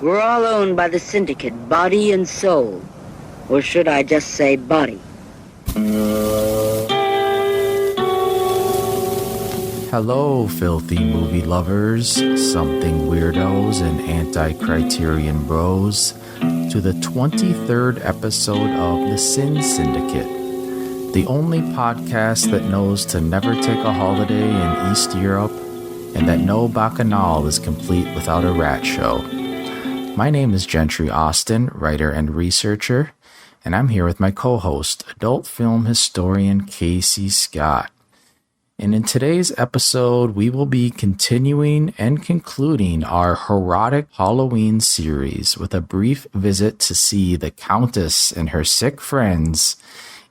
We're all owned by the Syndicate, body and soul. Or should I just say body? Hello, filthy movie lovers, something weirdos, and anti-criterion bros, to the 23rd episode of the Sin Syndicate, the only podcast that knows to never take a holiday in East Europe, and that no bacchanal is complete without a rat show. My name is Gentry Austin, writer and researcher, and I'm here with my co-host, adult film historian Casey Scott. And in today's episode, we will be continuing and concluding our horrotic Halloween series with a brief visit to see the Countess and her sick friends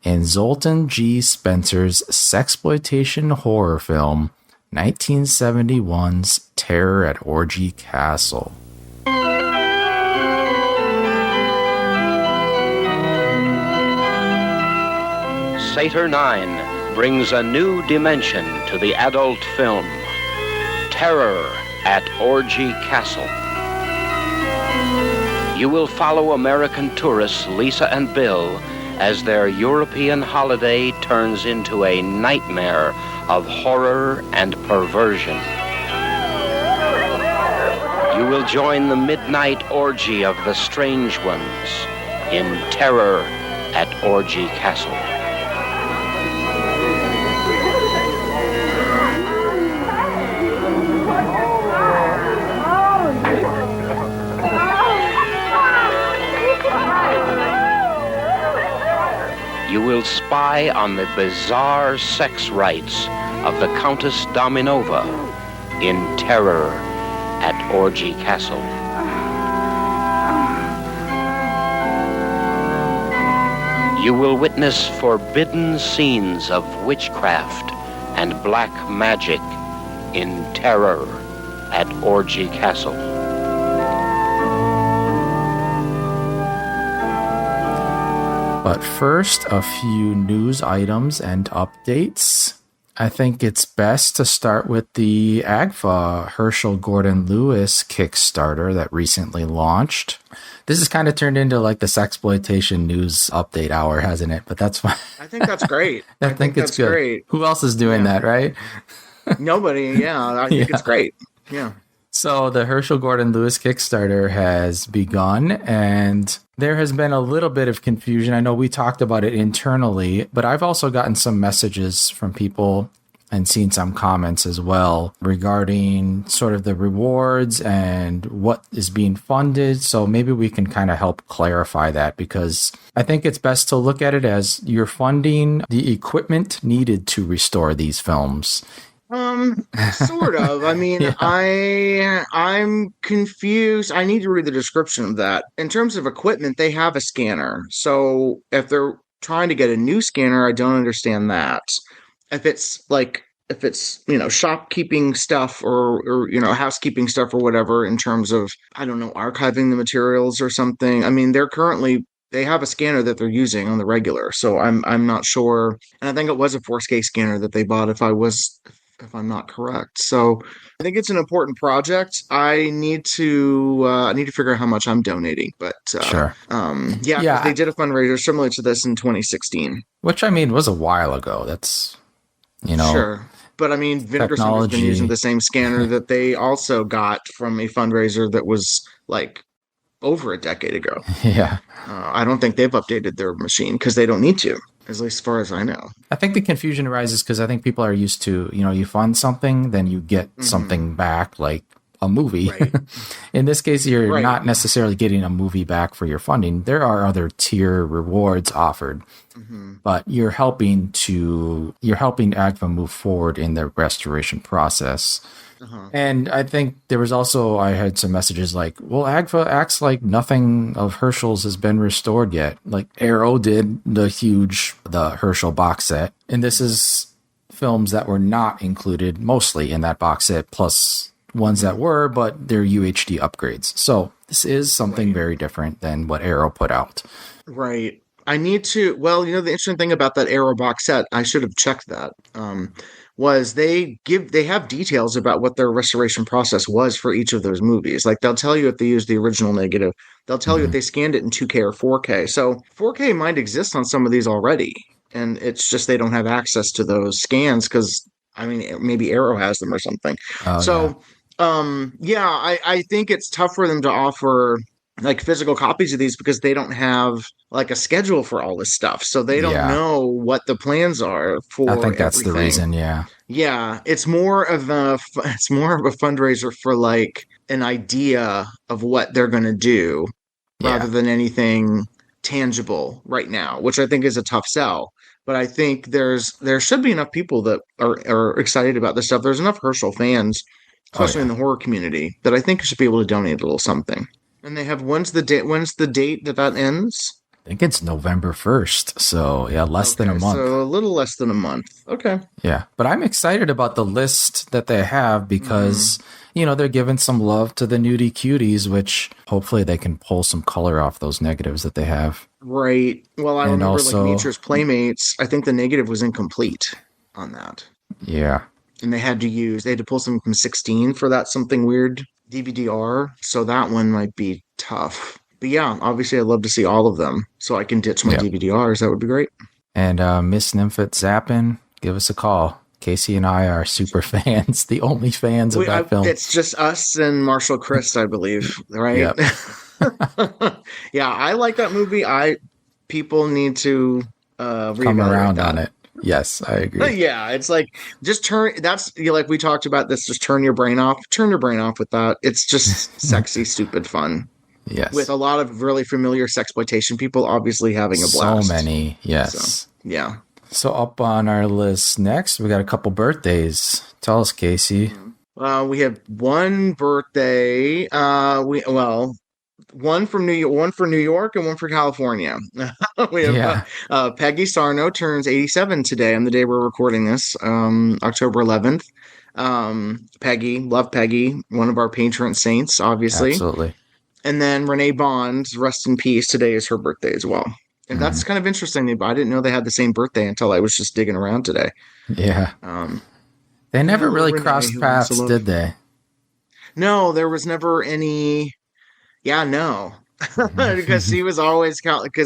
in Zoltan G. Spencer's sexploitation horror film, 1971's Terror at Orgy Castle. Satyr 9 brings a new dimension to the adult film, Terror at Orgy Castle. You will follow American tourists Lisa and Bill as their European holiday turns into a nightmare of horror and perversion. You will join the midnight orgy of the strange ones in Terror at Orgy Castle. You will spy on the bizarre sex rites of the Countess Dominova in Terror at Orgy Castle. You will witness forbidden scenes of witchcraft and black magic in Terror at Orgy Castle. But first, a few news items and updates. I think it's best to start with the AGFA Herschel Gordon Lewis Kickstarter that recently launched. This has kind of turned into like the sexploitation news update hour, hasn't it? But that's fine. I think that's great. I think it's good. Great. Who else is doing that, right? Nobody. Yeah, I think it's great. Yeah. So the Herschel Gordon Lewis Kickstarter has begun, and there has been a little bit of confusion. I know we talked about it internally, but I've also gotten some messages from people and seen some comments as well regarding sort of the rewards and what is being funded. So maybe we can kind of help clarify that, because I think it's best to look at it as you're funding the equipment needed to restore these films. Sort of. I mean, Yeah. I'm confused. I need to read the description of that. In terms of equipment, they have a scanner. So if they're trying to get a new scanner, I don't understand that. If it's, shopkeeping stuff or housekeeping stuff or whatever, in terms of, I don't know, archiving the materials or something. I mean, they have a scanner that they're using on the regular. So I'm not sure. And I think it was a 4K scanner that they bought, if I'm not correct. So I think it's an important project. I need to figure out how much I'm donating, but Sure. They did a fundraiser similar to this in 2016, Which, I mean, was a while ago. That's, sure. But I mean, Vinegar Syndicate has been using the same scanner that they also got from a fundraiser that was like over a decade ago. Yeah. I don't think they've updated their machine because they don't need to, at least as far as I know. I think the confusion arises because I think people are used to, you fund something, then you get something back, like a movie. Right. In this case, you're not necessarily getting a movie back for your funding. There are other tier rewards offered, but you're helping AGFA move forward in the restoration process. And I think there was also, I had some messages like, well, AGFA acts like nothing of Herschel's has been restored yet. Like Arrow did the Herschel box set. And this is films that were not included mostly in that box set, plus ones that were, but they're UHD upgrades. So this is something very different than what Arrow put out. Right. I need to, the interesting thing about that Arrow box set, I should have checked that. was they have details about what their restoration process was for each of those movies. Like they'll tell you if they used the original negative, they'll tell you if they scanned it in 2K or 4K. So 4K might exist on some of these already, and it's just they don't have access to those scans because I mean maybe Arrow has them or something. I think it's tough for them to offer like physical copies of these because they don't have like a schedule for all this stuff. So they don't know what the plans are for I think that's everything. the reason, yeah. Yeah, it's more of a fundraiser for like an idea of what they're going to do rather than anything tangible right now, which I think is a tough sell. But I think there should be enough people that are excited about this stuff. There's enough Herschel fans, especially in the horror community, that I think should be able to donate a little something. And they have when's the date that ends? I think it's November 1st. So less than a month. So a little less than a month. Okay. Yeah. But I'm excited about the list that they have because, they're giving some love to the nudie cuties, which hopefully they can pull some color off those negatives that they have. Right. Well, I remember also, like Nature's Playmates, I think the negative was incomplete on that. Yeah. And they had to pull something from 16 for that something weird DVD-R. So that one might be tough. But yeah, obviously I'd love to see all of them so I can ditch my DVD-Rs. That would be great. And Miss Nymphet Zappin, give us a call. Casey and I are super fans, the only fans of that film. It's just us and Marshall Christ, I believe, right? Yep. Yeah, I like that movie. People need to come around on it. Yes, I agree. Yeah, it's like just like we talked about this, just turn your brain off. Turn your brain off with that. It's just sexy, stupid fun. Yes. With a lot of really familiar sexploitation people obviously having a blast. So many, yes. So, yeah. So up on our list next, we got a couple birthdays. Tell us, Casey. We have one birthday. One from New York, one for New York, and one for California. We have Peggy Sarno turns 87 today on the day we're recording this, October 11th. Peggy, love Peggy, one of our patron saints, obviously. Absolutely. And then Renee Bond, rest in peace. Today is her birthday as well. And that's kind of interesting. I didn't know they had the same birthday until I was just digging around today. Yeah. They never really crossed paths, did they? No, there was never any. Yeah, no. Because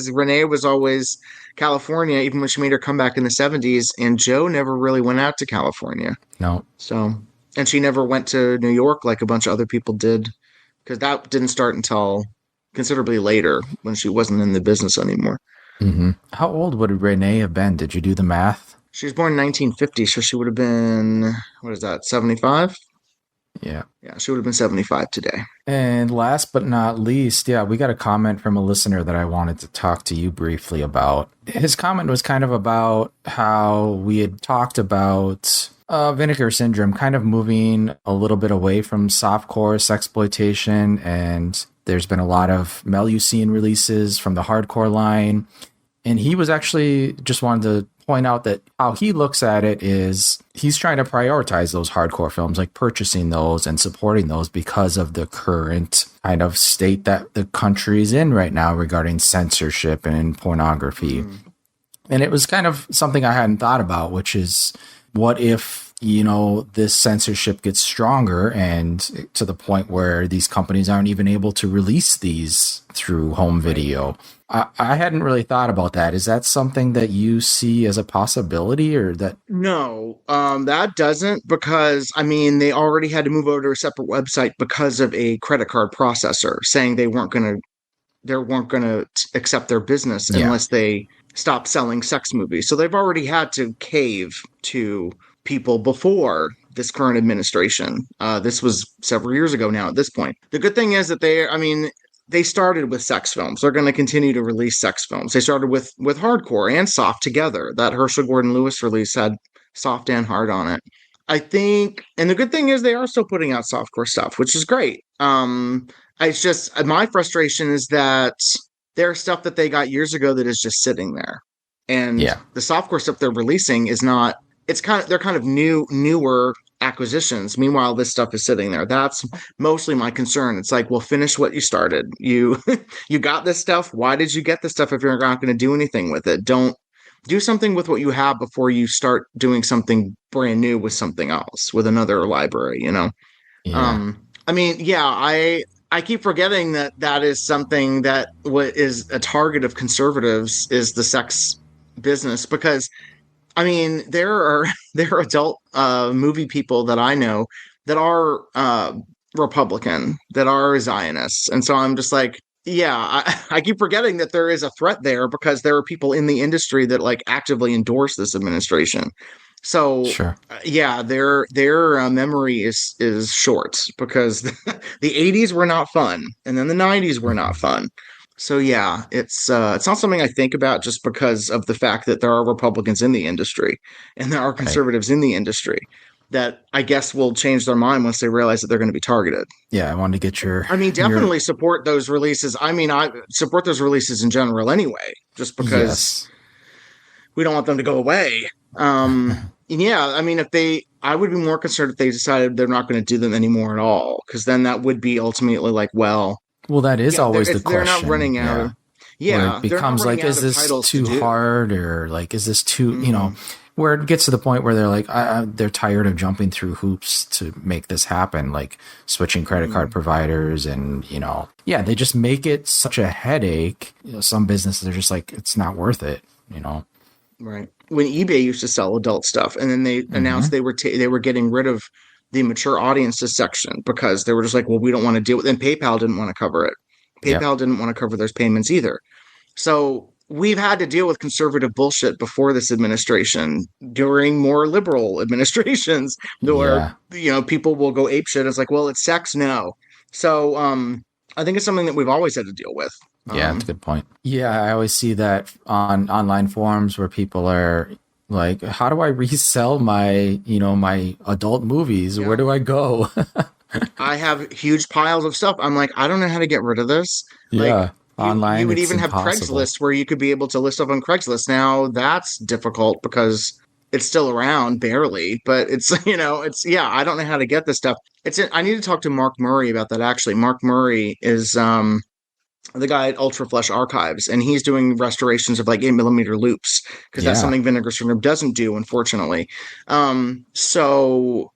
Renee was always California, even when she made her comeback in the 70s. And Joe never really went out to California. No. So, and she never went to New York like a bunch of other people did. Because that didn't start until considerably later when she wasn't in the business anymore. Mm-hmm. How old would Renee have been? Did you do the math? She was born in 1950, so she would have been, 75? Yeah. Yeah, she would have been 75 today. And last but not least, we got a comment from a listener that I wanted to talk to you briefly about. His comment was kind of about how we had talked about Vinegar Syndrome kind of moving a little bit away from softcore sexploitation, and there's been a lot of Melusine releases from the hardcore line. And he was actually just wanted to point out that how he looks at it is he's trying to prioritize those hardcore films, like purchasing those and supporting those because of the current kind of state that the country's in right now regarding censorship and pornography. And it was kind of something I hadn't thought about, which is what if, this censorship gets stronger and to the point where these companies aren't even able to release these through home video. I hadn't really thought about that. Is that something that you see as a possibility or that? No, that doesn't, because they already had to move over to a separate website because of a credit card processor saying they weren't going to accept their business unless they stopped selling sex movies. So they've already had to cave to people before this current administration. This was several years ago now at this point. The good thing is that they started with sex films. They're going to continue to release sex films. They started with hardcore and soft together. That Herschel Gordon Lewis release had soft and hard on it. I think, and the good thing is they are still putting out softcore stuff, which is great. It's just, my frustration is that there's stuff that they got years ago that is just sitting there. And the softcore stuff they're releasing is not, they're kind of newer acquisitions. Meanwhile, this stuff is sitting there. That's mostly my concern. It's like, well, finish what you started. You got this stuff. Why did you get this stuff if you're not going to do anything with it? Don't do something with what you have before you start doing something brand new with something else, with another library, you know? Yeah. I mean, yeah, I keep forgetting that that is something that what is a target of conservatives is the sex business, because I mean, there are adult movie people that I know that are Republican, that are Zionists, and so I'm just like, yeah, I keep forgetting that there is a threat there because there are people in the industry that like actively endorse this administration. So Sure. yeah, their memory is short because the 80s were not fun, and then the 90s were not fun. So yeah, it's not something I think about just because of the fact that there are Republicans in the industry and there are Right. conservatives in the industry that I guess will change their mind once they realize that they're going to be targeted. Yeah, I wanted to get I mean, your definitely support those releases. I mean, I support those releases in general anyway, just because yes. we don't want them to go away. Yeah, I mean, I would be more concerned if they decided they're not going to do them anymore at all, because then that would be ultimately like, well, Well, that is yeah, always the they're not question. running out Yeah. of, Where yeah, it they're not becomes running like, out is of this titles to too do. hard, or like, is this too, you know, where it gets to the point where they're like, they're tired of jumping through hoops to make this happen, like switching credit card providers, and you know, yeah, they just make it such a headache. You know, some businesses are just like, it's not worth it, you know. Right. When eBay used to sell adult stuff, and then they announced they were getting rid of the mature audiences section because they were just like, well, we don't want to deal with. And PayPal didn't want to cover it. Yep. PayPal didn't want to cover those payments either. So we've had to deal with conservative bullshit before this administration, during more liberal administrations, where Yeah. people will go apeshit. It's like, well, it's sex, no. So I think it's something that we've always had to deal with. Yeah, that's a good point. Yeah, I always see that on online forums where people are like, how do I resell my adult movies? Yeah. Where do I go? I have huge piles of stuff. I'm like, I don't know how to get rid of this. Like, Yeah. Online, you would it's even have impossible. Craigslist where you could be able to list stuff on Craigslist. Now that's difficult because it's still around barely, but it's yeah. I don't know how to get this stuff. I need to talk to Mark Murray about that. Actually, Mark Murray is the guy at Ultra Flesh Archives, and he's doing restorations of like 8mm loops because that's Yeah. something Vinegar Syndrome doesn't do, unfortunately. So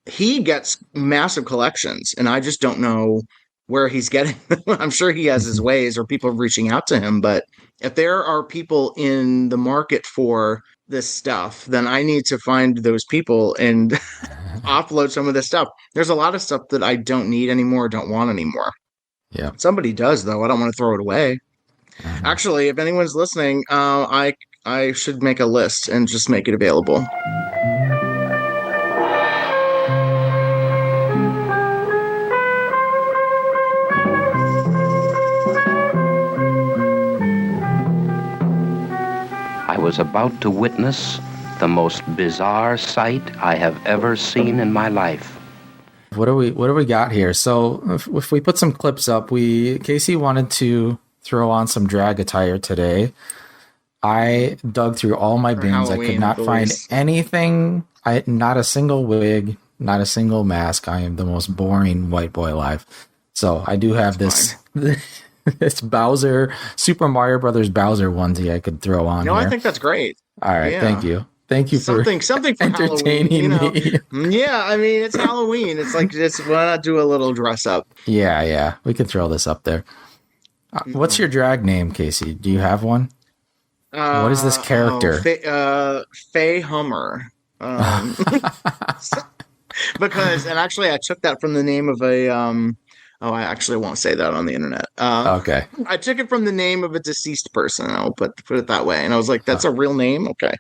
he gets massive collections, and I just don't know where he's getting them. I'm sure he has his ways, or people reaching out to him. But if there are people in the market for this stuff, then I need to find those people and offload some of this stuff. There's a lot of stuff that I don't need anymore, don't want anymore. Yeah. Somebody does, though. I don't want to throw it away. Actually, if anyone's listening, I should make a list and just make it available. I was about to witness the most bizarre sight I have ever seen in my life. What do we got here? So if we put some clips up, Casey wanted to throw on some drag attire today. I dug through all my bins. I could not find anything. Not a single wig, not a single mask. I am the most boring white boy alive. So I do have this this Bowser, Super Mario Brothers Bowser onesie I could throw on. No, here. I think that's great. All right, Yeah. thank you. Thank you for something for entertaining Halloween, me. Yeah, I mean, it's Halloween. It's like, why not do a little dress up? Yeah, we can throw this up there. What's your drag name, Casey? Do you have one? What is this character? Faye Hummer. Because, and actually, I took that from the name of a. I actually won't say that on the internet. Okay. I took it from the name of a deceased person. I'll put it that way. And I was like, that's a real name? Okay.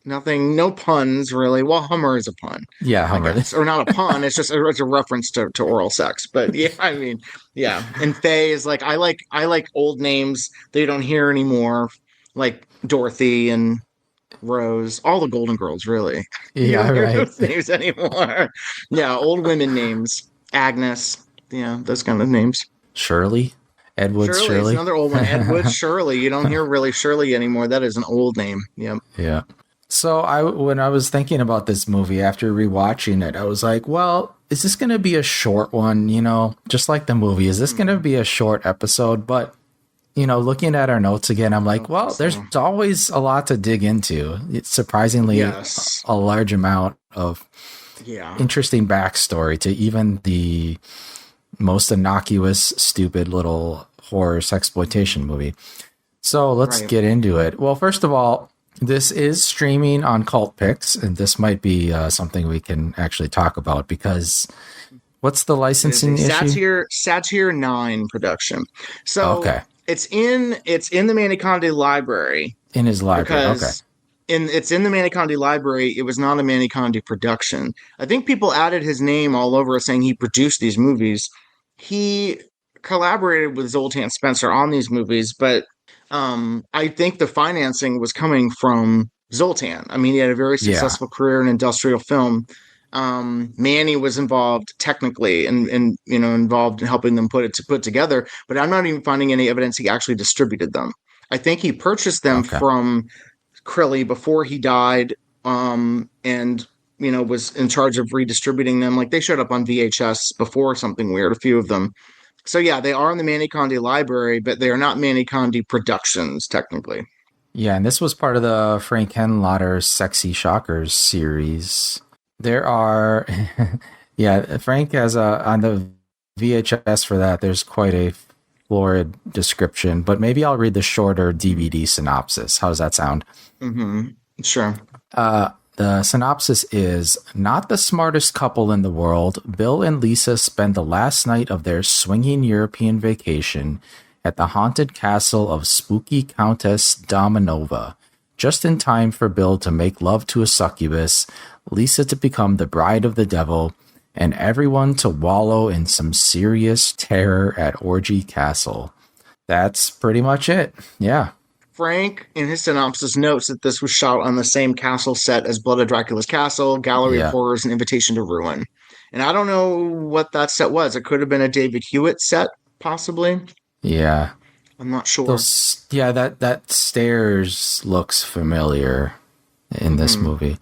Nothing, no puns really. Well, Hummer is a pun. Yeah, Hummer. Or not a pun. It's just it's a reference to oral sex. But yeah, I mean, yeah. And Faye is like, I like old names that you don't hear anymore, like Dorothy and Rose, all the Golden Girls, really. Yeah, you don't hear right. those names anymore. Yeah, old women names. Agnes. Yeah, those kind of names. Shirley? Edward Shirley? Another old one. Edward Shirley. You don't hear really Shirley anymore. That is an old name. Yep. Yeah. So when I was thinking about this movie after rewatching it, I was like, well, is this going to be a short one? Just like the movie, is this going to be a short episode? But, looking at our notes again, I'm like, well, there's always a lot to dig into. It's surprisingly a large amount of interesting backstory to even the most innocuous, stupid little horror sexploitation movie. So let's get into it. Well, first of all, this is streaming on Cult Pix, and this might be something we can actually talk about because what's the licensing issue? Satire 9 production. So it's in the Manicondi library. In his library, it's in the Manicondi library. It was not a Manicondi production. I think people added his name all over it, saying he produced these movies. He collaborated with Zoltan Spencer on these movies, but I think the financing was coming from Zoltan. I mean, he had a very successful career in industrial film. Manny was involved technically and involved in helping them put together, but I'm not even finding any evidence he actually distributed them. I think he purchased them from Crilly before he died, and was in charge of redistributing them. Like, they showed up on VHS before Something Weird, a few of them. So yeah, they are in the Manicondi library, but they are not Manicondi productions technically. Yeah, and this was part of the Frank Henlotter's Sexy Shockers series. There are, Frank has on the VHS for that, there's quite a florid description, but maybe I'll read the shorter DVD synopsis. How does that sound? Mm-hmm. Sure. The synopsis is, not the smartest couple in the world, Bill and Lisa spend the last night of their swinging European vacation at the haunted castle of spooky Countess Dominova, just in time for Bill to make love to a succubus, Lisa to become the bride of the devil, and everyone to wallow in some serious terror at Orgy Castle. That's pretty much it. Yeah. Frank, in his synopsis, notes that this was shot on the same castle set as Blood of Dracula's Castle, Gallery of Horrors, and Invitation to Ruin. And I don't know what that set was. It could have been a David Hewitt set, possibly. Yeah. I'm not sure. That stairs looks familiar in this movie.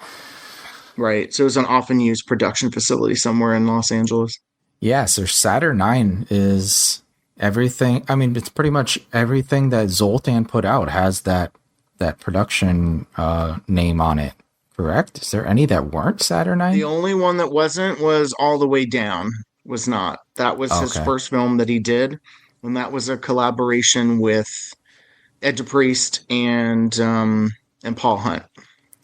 Right. So it was an often used production facility somewhere in Los Angeles. Yeah, so Saturn 9 is everything. I mean, it's pretty much everything that Zoltan put out has that production name on it, correct? Is there any that weren't Saturn 9? The only one that wasn't was All the Way Down, was not. That was his first film that he did, and that was a collaboration with Ed DePriest and Paul Hunt.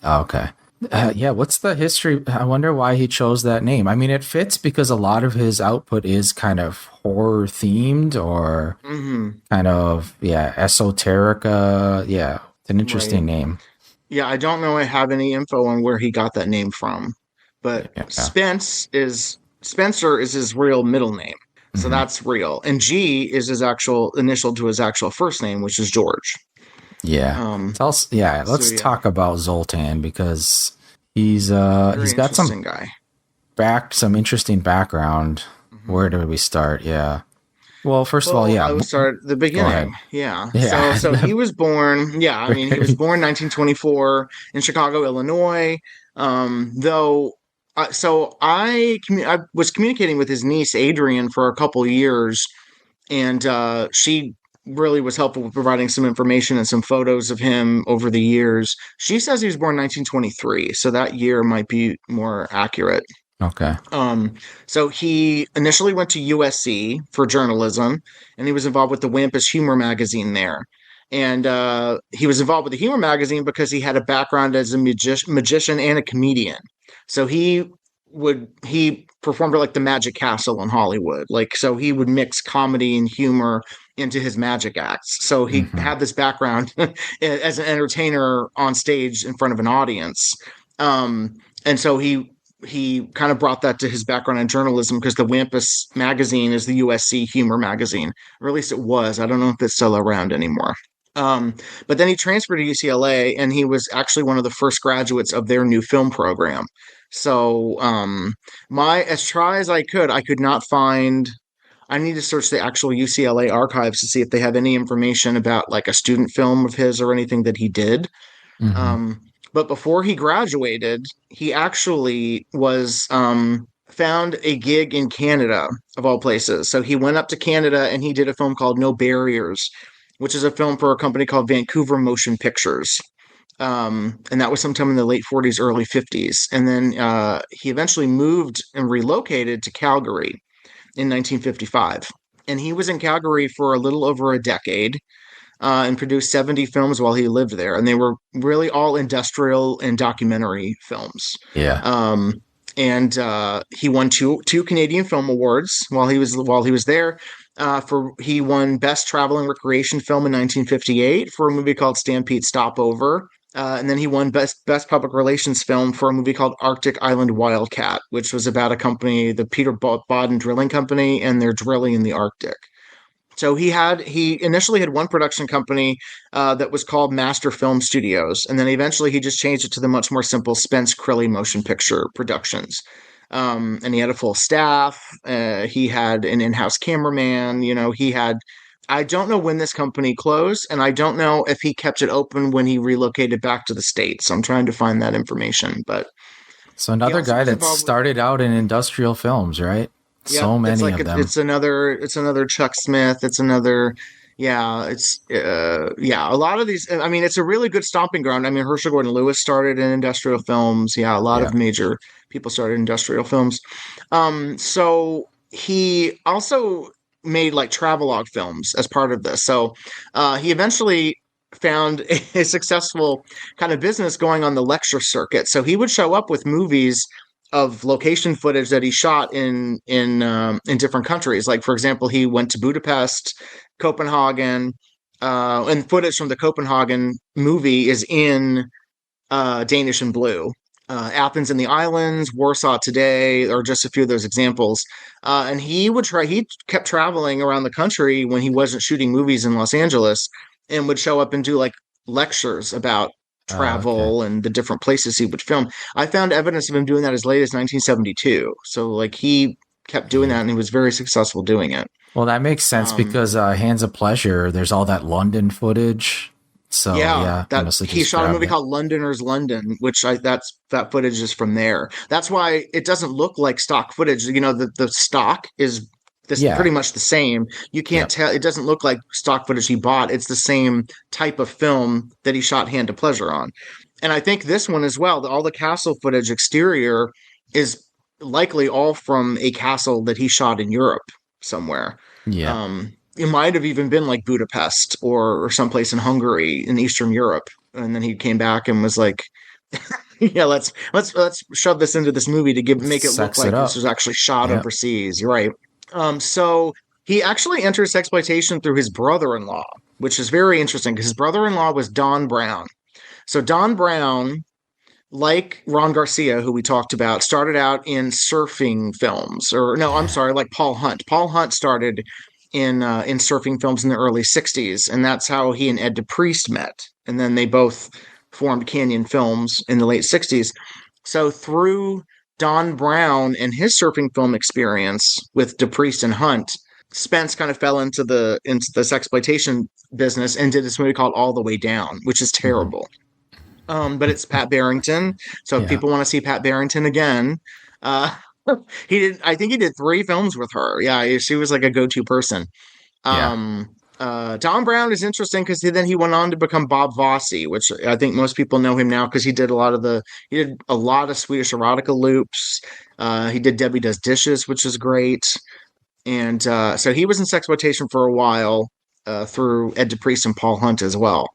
Okay. What's the history? I wonder why he chose that name. I mean, it fits because a lot of his output is kind of horror themed or kind of, esoterica. Yeah, it's an interesting name. Yeah, I don't know I have any info on where he got that name from, but Spencer is his real middle name. So that's real. And G is his actual initial to his actual first name, which is George. Yeah. Let's talk about Zoltan because he's got some interesting background. Where do we start? Yeah. Well, first of all, I would start at the beginning. Yeah. So he was born. Yeah. I mean, he was born 1924 in Chicago, Illinois. I was communicating with his niece Adrian for a couple years, and she really was helpful with providing some information and some photos of him over the years. She says he was born 1923, so that year might be more accurate. Okay. So he initially went to USC for journalism, and he was involved with the Wampus Humor magazine there. And he was involved with the Humor magazine because he had a background as a magician and a comedian. So he performed at like the Magic Castle in Hollywood. So he would mix comedy and humor into his magic acts. So he had this background as an entertainer on stage in front of an audience. And so he kind of brought that to his background in journalism because the Wampus magazine is the USC humor magazine, or at least it was. I don't know if it's still around anymore. But then he transferred to UCLA, and he was actually one of the first graduates of their new film program. So as try as I could not find. I need to search the actual UCLA archives to see if they have any information about like a student film of his or anything that he did. But before he graduated, he actually was found a gig in Canada, of all places. So he went up to Canada and he did a film called No Barriers. which is a film for a company called Vancouver Motion Pictures. And that was sometime in the late 40s, early 50s. And then he eventually moved and relocated to Calgary in 1955. And he was in Calgary for a little over a decade and produced 70 films while he lived there. And they were really all industrial and documentary films. Yeah. And he won two Canadian Film Awards while he was there. He won Best Traveling Recreation Film in 1958 for a movie called Stampede Stopover. And then he won Best Public Relations Film for a movie called Arctic Island Wildcat, which was about a company, the Peter Bodden Drilling Company, and their drilling in the Arctic. So he initially had one production company that was called Master Film Studios, and then eventually he just changed it to the much more simple Spence Crilly Motion Picture Productions. And he had a full staff. He had an in-house cameraman. I don't know when this company closed, and I don't know if he kept it open when he relocated back to the States. I'm trying to find that information, but so another guy that started out in industrial films, right? Yeah, so many of them. It's another Chuck Smith. It's another, a lot of these. I mean, it's a really good stomping ground. I mean, Herschel Gordon Lewis started in industrial films. Yeah, a lot of major people started in industrial films. So he also made like travelogue films as part of this. So he eventually found a successful kind of business going on the lecture circuit. So he would show up with movies of location footage that he shot in different countries. Like, for example, he went to Budapest, Copenhagen, and footage from the Copenhagen movie is in Danish and Blue. Athens and the Islands, Warsaw Today, or just a few of those examples. And he kept traveling around the country when he wasn't shooting movies in Los Angeles, and would show up and do like lectures about travel and the different places he would film. I found evidence of him doing that as late as 1972. So like he kept doing that, and he was very successful doing it. Well, that makes sense because Hands of Pleasure, there's all that London footage. So he shot a movie called Londoners London, which that footage is from there. That's why it doesn't look like stock footage. The stock is pretty much the same. You can't tell. It doesn't look like stock footage he bought. It's the same type of film that he shot Hand of Pleasure on. And I think this one as well, all the castle footage exterior is likely all from a castle that he shot in Europe somewhere. Yeah. It might have even been like Budapest or someplace in Hungary in Eastern Europe. And then he came back and was like, let's shove this into this movie to make it look like this was actually shot overseas. You're right. So he actually enters sexploitation through his brother-in-law, which is very interesting because his brother-in-law was Don Brown. So Don Brown, like Ron Garcia, who we talked about, started out in surfing films. Like Paul Hunt. Paul Hunt started in surfing films in the early 60s, and that's how he and Ed DePriest met. And then they both formed Canyon Films in the late 60s. So through Don Brown and his surfing film experience with DePriest and Hunt, Spence kind of fell into the sexploitation business and did this movie called All the Way Down, which is terrible. But it's Pat Barrington. So if people want to see Pat Barrington again, I think he did 3 films with her. Yeah, she was like a go-to person. Don Brown is interesting because then he went on to become Bob Fosse, which I think most people know him now because he did a lot of Swedish erotica loops. He did Debbie Does Dishes, which is great. And so he was in sexploitation for a while through Ed DePriest and Paul Hunt as well.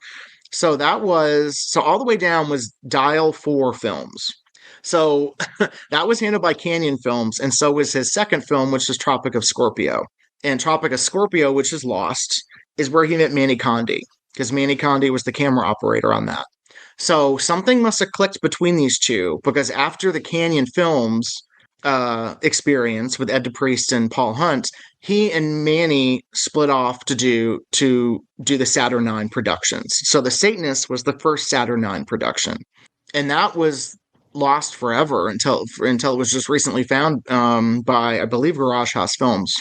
So All the Way Down was Dial 4 Films. So that was handled by Canyon Films, and so was his second film, which is Tropic of Scorpio. And Tropic of Scorpio, which is lost, is where he met Manny Condi, because Manny Condi was the camera operator on that. So something must have clicked between these two, because after the Canyon Films experience with Ed DePriest and Paul Hunt, he and Manny split off to do the Saturn IX productions. So The Satanist was the first Saturn IX production, and that was lost forever until it was just recently found by, I believe, Garage House Films.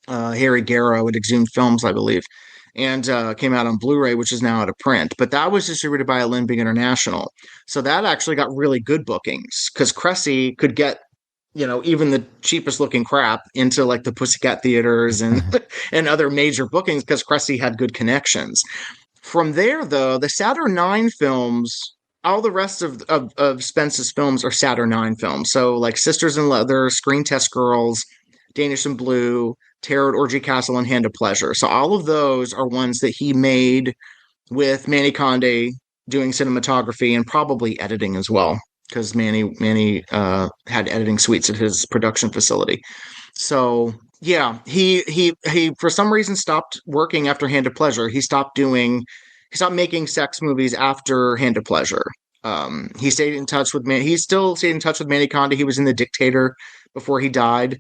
Harry Garrow at Exhumed Films, I believe, and came out on Blu-ray, which is now out of print. But that was distributed by Alembic International. So that actually got really good bookings because Cressy could get even the cheapest looking crap into like the Pussycat theaters and and other major bookings because Cressy had good connections. From there, though, the Saturn IX films, all the rest of Spence's films are Saturn IX films. So like Sisters in Leather, Screen Test Girls, Danish in Blue, Terror at Orgy Castle, and Hand of Pleasure. So all of those are ones that he made with Manny Conde doing cinematography and probably editing as well, because Manny had editing suites at his production facility. So yeah, he for some reason stopped working after Hand of Pleasure. He stopped making sex movies after Hand of Pleasure. He stayed in touch with He still stayed in touch with Manny Conde. He was in The Dictator before he died.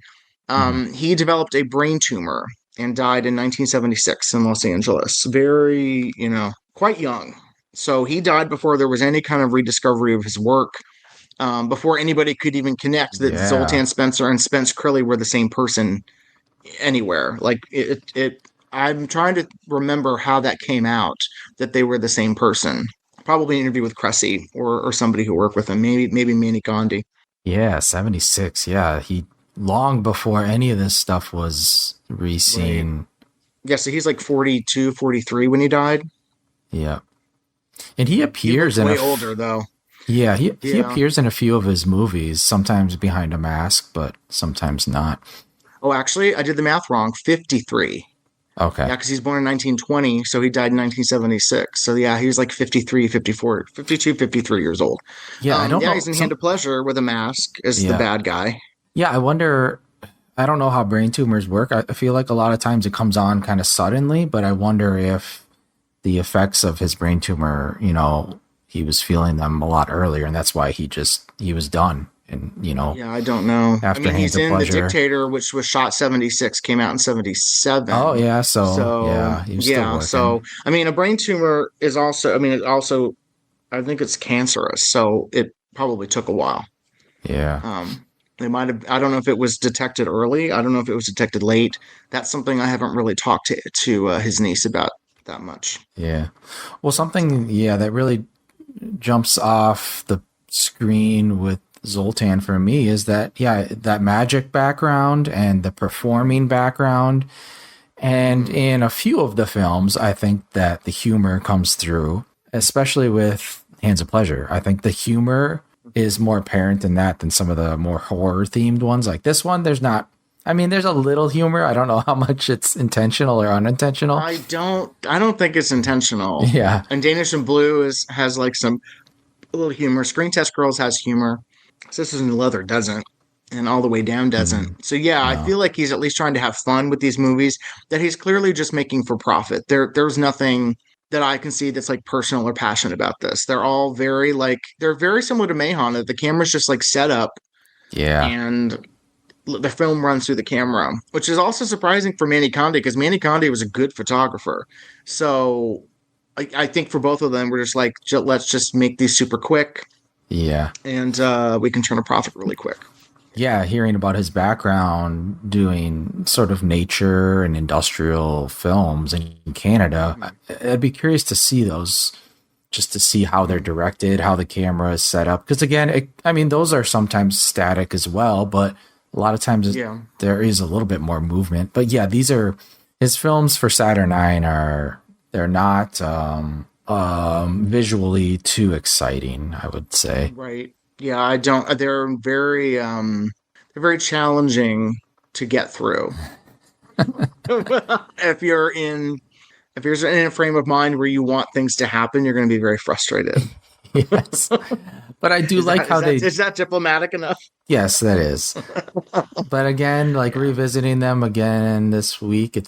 He developed a brain tumor and died in 1976 in Los Angeles. Very, quite young. So he died before there was any kind of rediscovery of his work. Before anybody could even connect that Zoltan Spencer and Spence Crilly were the same person anywhere. Like I'm trying to remember how that came out, that they were the same person. Probably an interview with Cressy or somebody who worked with him. Maybe Manny Conde. Yeah, 76. Yeah, he long before any of this stuff was re-seen. Right. Yeah, so he's like 42, 43 when he died. Yeah. And he appears he looks way older though. Yeah, he appears in a few of his movies, sometimes behind a mask, but sometimes not. Oh, actually, I did the math wrong. 53. Okay. Yeah, because he's born in 1920, so he died in 1976. So yeah, he was like 53, 54, 52, 53 years old. Yeah, I don't know. Yeah, he's in Hand of Pleasure with a mask as the bad guy. Yeah, I wonder, I don't know how brain tumors work. I feel like a lot of times it comes on kind of suddenly, but I wonder if the effects of his brain tumor, he was feeling them a lot earlier, and that's why he was done. And yeah, I don't know. After he's in Pleasure. The Dictator, which was shot 76, came out in 77. Oh yeah, so yeah, he was still working. So a brain tumor is also, I think it's cancerous, so it probably took a while. Yeah. They might have. I don't know if it was detected early. I don't know if it was detected late. That's something I haven't really talked to his niece about that much. Yeah. Well, something that really jumps off the screen with Zoltan for me is that that magic background and the performing background, and in a few of the films I think that the humor comes through, especially with Hands of Pleasure. I think the humor is more apparent in that than some of the more horror themed ones. Like this one, there's not, there's a little humor. I don't know how much it's intentional or unintentional. I don't think it's intentional. Yeah. And Danish in Blue has like some little humor. Screen Test Girls has humor. Sisters in Leather doesn't, and All the Way Down doesn't. So yeah, no. I feel like he's at least trying to have fun with these movies that he's clearly just making for profit. There's nothing that I can see that's like personal or passionate about this. They're all they're very similar to Mayhan. That the camera's just like set up. Yeah. And the film runs through the camera, which is also surprising for Manny Conde, because Manny Conde was a good photographer. So I think for both of them, we're just like, let's just make these super quick. Yeah. And we can turn a profit really quick. Yeah, hearing about his background doing sort of nature and industrial films in Canada, I'd be curious to see those, just to see how they're directed, how the camera is set up. Because again, those are sometimes static as well, but a lot of times there is a little bit more movement. But yeah, these are his films for Saturn IX they're not visually too exciting, I would say. Right. Yeah, they're very challenging to get through. If you're in a frame of mind where you want things to happen, you're going to be very frustrated. Yes. But I do is that diplomatic enough? Yes, that is. But again, like revisiting them again this week,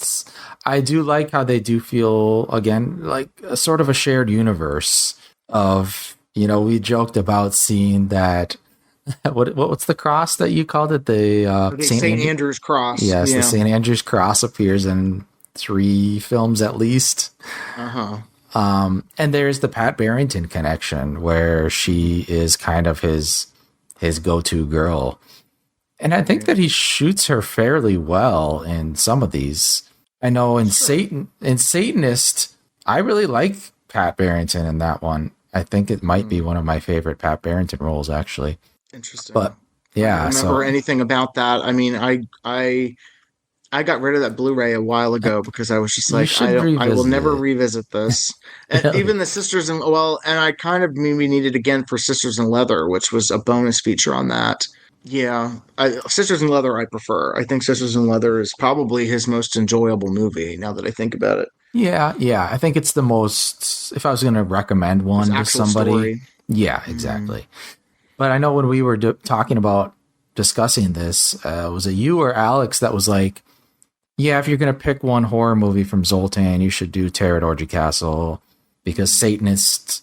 I do like how they do feel again like a sort of a shared universe of, we joked about seeing that what's the cross that you called it? The St. Andrew's cross. Yes, the St. Andrew's cross appears in 3 films at least. Uh-huh. And there's the Pat Barrington connection where she is kind of his go-to girl. And I think that he shoots her fairly well in some of these. I know in Satanist, I really like Pat Barrington in that one. I think it might be one of my favorite Pat Barrington roles, actually. Interesting. But I don't Yeah, remember so anything about that. I mean, I got rid of that Blu-ray a while ago because I was just you like, should I will revisit never it. revisit this. Really? Even the Sisters in, well, and I kind of maybe needed again for Sisters in Leather, which was a bonus feature on that. Yeah, Sisters in Leather I prefer. I think Sisters in Leather is probably his most enjoyable movie now that I think about it. Yeah, yeah. I think it's the most. If I was going to recommend His one to actual somebody, story. yeah, Mm, exactly. But I know when we were talking about discussing this, was it you or Alex that was like, yeah, if you're going to pick one horror movie from Zoltan, you should do Terror at Orgy Castle because Satanist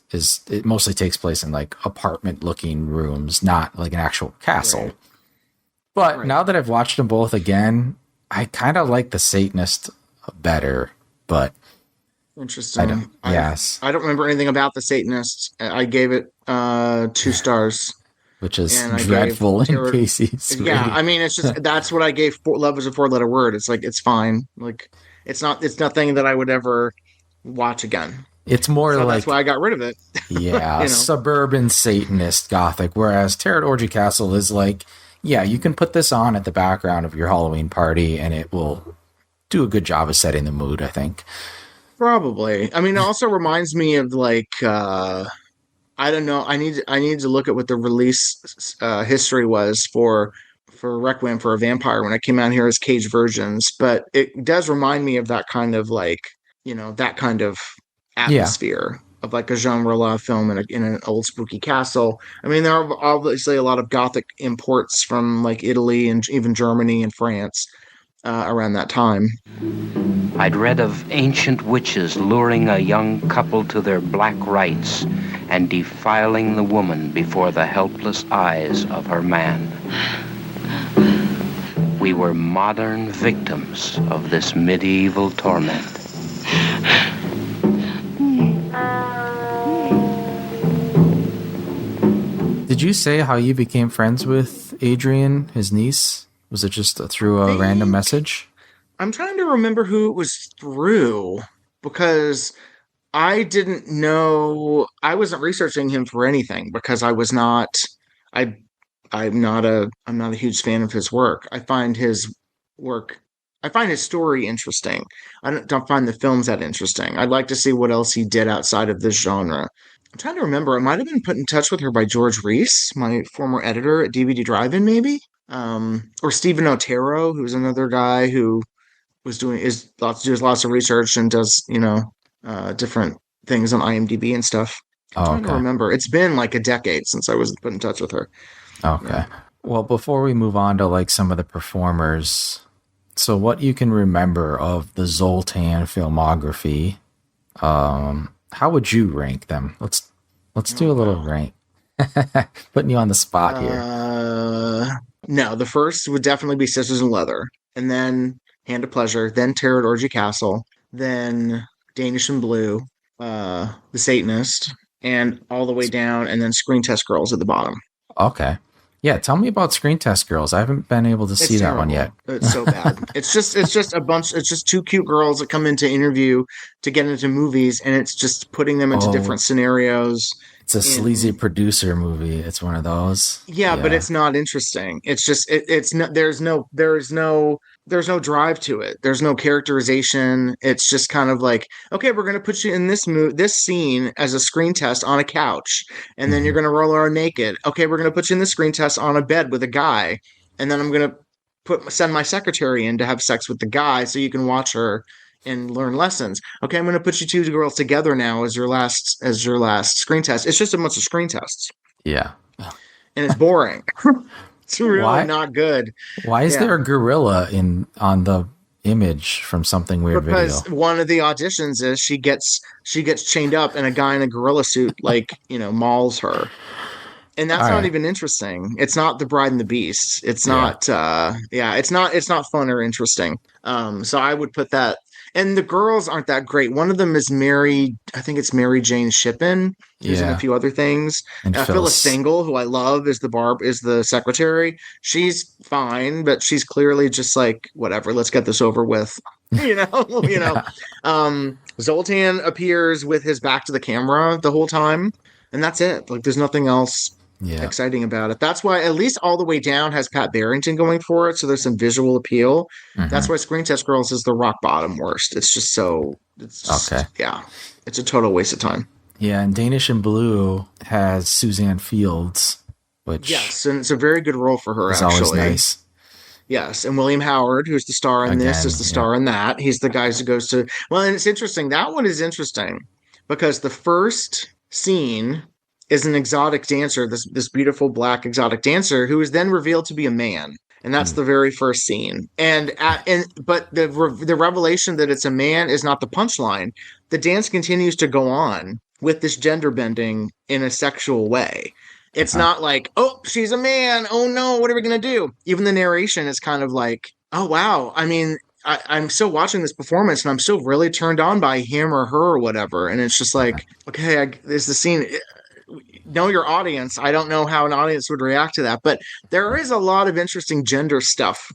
it mostly takes place in like apartment looking rooms, not like an actual castle. right, But right. now that I've watched them both again, I kind of like the Satanist better. But I don't, Interesting. yes, I don't remember anything about the Satanists. I gave it 2 stars, which is and I gave dreadful in Terror. Casey's Yeah, I rating. mean, it's just that's what I gave. Love is a four-letter word. It's like it's fine. Like it's not. It's nothing that I would ever watch again. It's more So that's like, why I got rid of it. yeah, You know, suburban Satanist Gothic, whereas Terror at Orgy Castle is like, yeah, you can put this on at the background of your Halloween party and it will do a good job of setting the mood, I think. probably. I mean, it also reminds me of like I don't know. I need to look at what the release history was for Requiem for a Vampire when it came out here as cage versions, but it does remind me of that kind of like that kind of Yeah. atmosphere of like a genre film in an old spooky castle. I mean, there are obviously a lot of Gothic imports from like Italy and even Germany and France around that time. I'd read of ancient witches luring a young couple to their black rites and defiling the woman before the helpless eyes of her man. We were modern victims of this medieval torment. Did you say how you became friends with Adrian, his niece? Was it just through a random think message? I'm trying to remember who it was through because I didn't know I wasn't researching him for anything because I was not I I'm not a huge fan of his work. Work I find his story interesting. I don't find the films that interesting. I'd like to see what else he did outside of this genre. I'm trying to remember. I might have been put in touch with her by George Reese, my former editor at DVD Drive-In, maybe, or Stephen Otero, who's another guy who was doing is lots does lots of research and does different things on IMDb and stuff. I'm Oh, trying to okay. remember. It's been like a decade since I was put in touch with her. Okay. Yeah. Well, before we move on to like some of the performers, so what you can remember of the Zoltan filmography, how would you rank them? Let's do Oh a little wow. rank. Putting you on the spot here. No, the first would definitely be Sisters in Leather, and then Hand of Pleasure, then Terror at Orgy Castle, then Danish in Blue, The Satanist, and all the way down, and then Screen Test Girls at the bottom. Okay. Yeah, tell me about Screen Test Girls. I haven't been able to see It's that one yet. terrible. It's so bad. It's just a bunch. It's just two cute girls that come into interview to get into movies, and it's just putting them into Oh, different scenarios. it's a sleazy In producer movie. It's one of those. Yeah, but Yeah. it's not interesting. It's just it's not. There's no drive to it. There's no characterization. It's just kind of like, okay, we're gonna put you in this scene as a screen test on a couch, and then you're Mhm. gonna roll around naked. Okay, we're gonna put you in the screen test on a bed with a guy, and then I'm gonna send my secretary in to have sex with the guy so you can watch her and learn lessons. Okay, I'm gonna put you two girls together now as your last screen test. It's just a bunch of screen tests, Yeah. and it's boring. It's really Why? not good. Why is Yeah. there a gorilla in on the image from Something Weird Because Video? one of the auditions is she gets chained up and a guy in a gorilla suit mauls her. And that's All not right. even interesting. It's not The Bride and the Beast. It's Yeah. not it's not fun or interesting. So I would put that, and the girls aren't that great. One of them is Mary, I think it's Mary Jane Shippen, who's in a Yeah. few other things. And Phyllis Phyllis. Single, who I love, is the secretary. She's fine, but she's clearly just like, whatever, let's get this over with. You know. Yeah. Zoltan appears with his back to the camera the whole time, and that's it. Like there's nothing else. exciting about it. That's why at least All the Way Down has Pat Barrington going for it, so there's some visual appeal. That's why Screen Test Girls is the rock bottom worst. It's just yeah, it's a total waste of time. Yeah, and Danish in Blue has Suzanne Fields, which yes, and it's a very good role for her. Is actually always nice. Yes, and William Howard, who's the star in this, is the star in that. He's the guy who goes to... Well, and it's interesting. That one is interesting because the first scene is an exotic dancer, this beautiful black exotic dancer, who is then revealed to be a man. And that's the very first scene. But the revelation that it's a man is not the punchline. The dance continues to go on with this gender bending in a sexual way. It's not like, oh, she's a man. Oh, no, what are we going to do? Even the narration is kind of like, oh, wow. I mean, I'm still watching this performance and I'm still really turned on by him or her or whatever. And it's just like, okay, there's the scene. Know your audience. I don't know how an audience would react to that. But there is a lot of interesting gender stuff.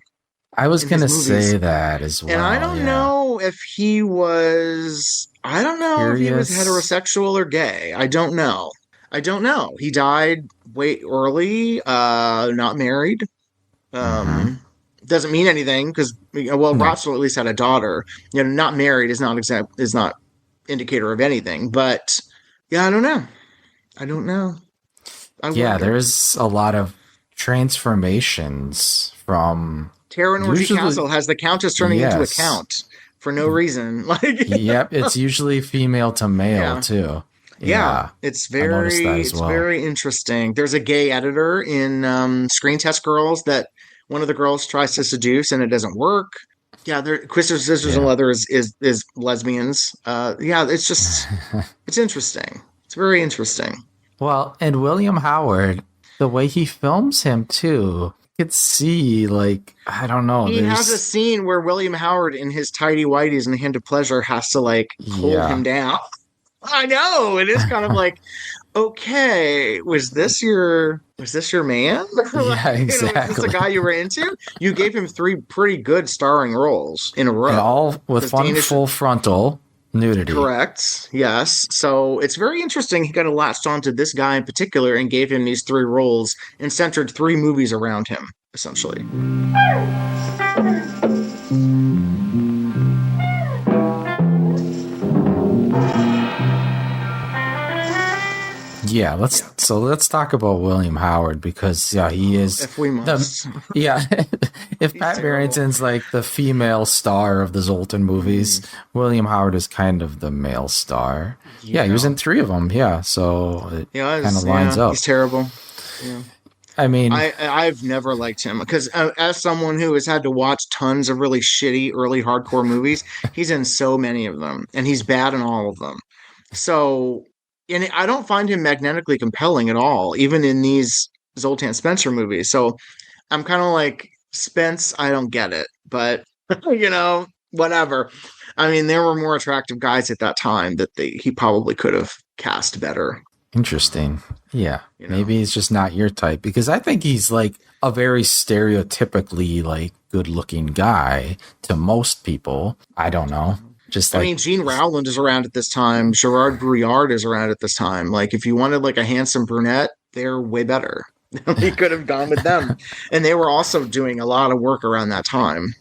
I was going to say that as well. And I don't know if he was... I don't know if he was heterosexual or gay. I don't know. He died way early, not married. Doesn't mean anything because, Russell at least had a daughter. Not married is not indicator of anything. But yeah, I don't know. There's a lot of transformations from Terror in Orgy Castle has the Countess turning into a count for no reason. Yep, it's usually female to male too. Yeah, it's very interesting. There's a gay editor in Screen Test Girls that one of the girls tries to seduce and it doesn't work. Yeah, Sisters, Scissors, and Leather is lesbians. It's just it's interesting. It's very interesting. Well, and William Howard, the way he films him too, you could see I don't know. He has a scene where William Howard in his tidy whities and Hand of Pleasure has to hold him down. I know. It is kind of like, okay, was this your man? Yeah, exactly. Was this the guy you were into? You gave him 3 pretty good starring roles in a row. And all with full frontal nudity. Correct. Yes. So it's very interesting. He kind of latched onto this guy in particular and gave him these 3 roles and centered 3 movies around him, essentially. Yeah, let's talk about William Howard because he is. If we must. If Pat Barrington's the female star of the Zoltan movies, William Howard is kind of the male star. Yeah, he was in 3 of them. Yeah, so it kind of lines up. He's terrible. Yeah. I mean, I've never liked him because as someone who has had to watch tons of really shitty early hardcore movies, he's in so many of them and he's bad in all of them. So. And I don't find him magnetically compelling at all, even in these Zoltan Spencer movies. So I'm kind of like, Spence, I don't get it. But, whatever. I mean, there were more attractive guys at that time that he probably could have cast better. Interesting. Yeah. Maybe he's just not your type. Because I think he's a very stereotypically good-looking guy to most people. I don't know. Gene Rowland is around at this time. Gerard Brouillard is around at this time. If you wanted a handsome brunette, they're way better. He could have gone with them. And they were also doing a lot of work around that time.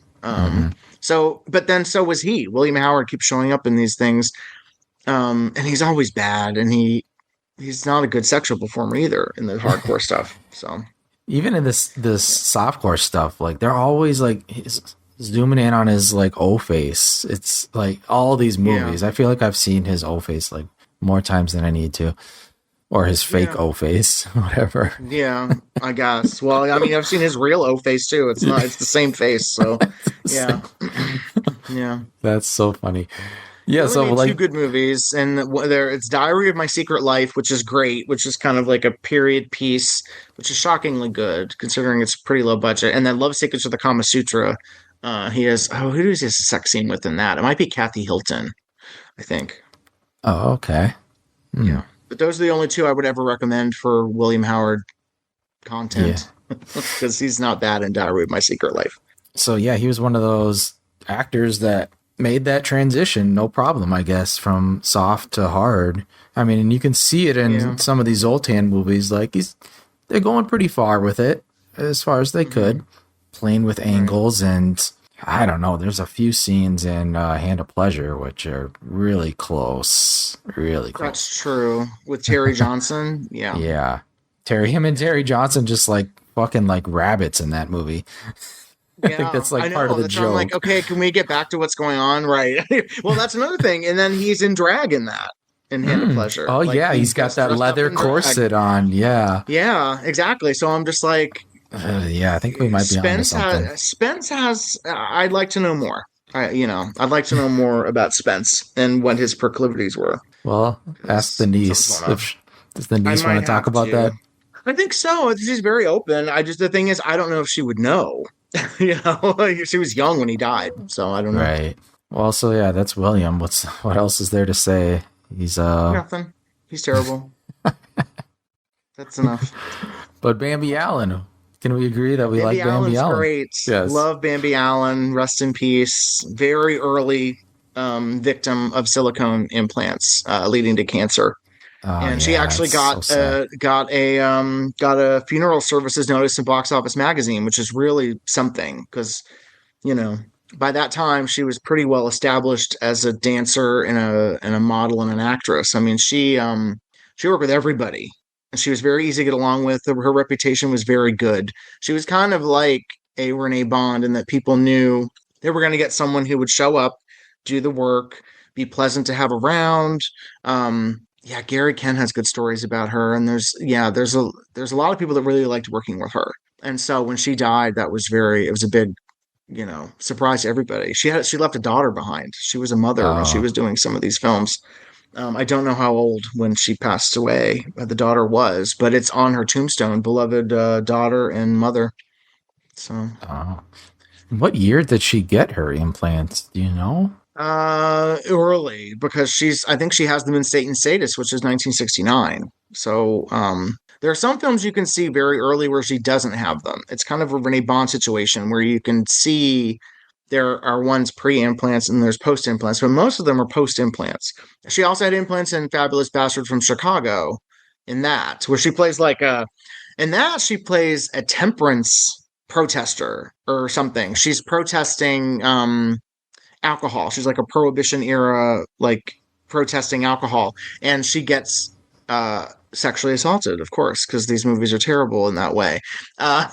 So was he. William Howard keeps showing up in these things. And he's always bad. And he's not a good sexual performer either in the hardcore stuff. So even in this softcore stuff, they're always zooming in on his O face. It's all these movies. I feel like I've seen his O face more times than I need to, or his fake O face, whatever. Yeah, I guess. Well, I mean, I've seen his real O face too. It's not. It's the same face. So yeah, yeah. That's so funny. Yeah, so 2 good movies, and it's Diary of My Secret Life, which is great, which is kind of like a period piece, which is shockingly good considering it's pretty low budget, and then Love Secrets of the Kama Sutra. He has who does he have a sex scene with in that? It might be Kathy Hilton, I think. Oh, okay. Yeah, but those are the only 2 I would ever recommend for William Howard content because he's not bad in Diary of My Secret Life. So yeah, he was one of those actors that made that transition, no problem, I guess, from soft to hard. I mean, and you can see it in some of these Zoltan movies. He's they're going pretty far with it, as far as they could, playing with angles, and I don't know. There's a few scenes in Hand of Pleasure which are really close, really close. That's true. With Terry Johnson, yeah, yeah. Him and Terry Johnson just like fucking like rabbits in that movie. I think that's like part of the joke. I'm like, okay, can we get back to what's going on? Right. Well, that's another thing. And then he's in drag in that, in Hand of Pleasure. Oh, like, yeah. He's got that leather corset on. Yeah. Yeah, exactly. So I'm just like, yeah, I think we might be on something. Spence has, I'd like to know more. I'd like to know more about Spence and what his proclivities were. Well, ask the niece. Does the niece want to talk about that? I think so. She's very open. The thing is, I don't know if she would know. She was young when he died, so I don't know. Right. Well, so yeah, that's William. What else is there to say? He's nothing. He's terrible. That's enough. But Bambi Allen, can we agree that we like Bambi Allen? Great. Yes. Love Bambi Allen. Rest in peace. Very early victim of silicone implants, leading to cancer. And she actually got a funeral services notice in Box Office Magazine, which is really something because, by that time she was pretty well established as a dancer and a model and an actress. I mean, she worked with everybody, and she was very easy to get along with. Her reputation was very good. She was kind of like a Renee Bond in that people knew they were going to get someone who would show up, do the work, be pleasant to have around. Yeah, Gary Ken has good stories about her, and there's a lot of people that really liked working with her. And so when she died, it was a big, surprise to everybody. She left a daughter behind. She was a mother when she was doing some of these films. I don't know how old when she passed away the daughter was, but it's on her tombstone, beloved daughter and mother. So, what year did she get her implants? Do you know? Early, because I think she has them in State and Status, which is 1969. So there are some films you can see very early where she doesn't have them. It's kind of a Renee Bond situation where you can see there are ones pre-implants and there's post-implants, but most of them are post-implants. She also had implants in Fabulous Bastard from Chicago, in that, where she plays she plays a temperance protester or something. She's protesting alcohol. She's like a Prohibition era, like protesting alcohol, and she gets sexually assaulted, of course, because these movies are terrible in that way. Her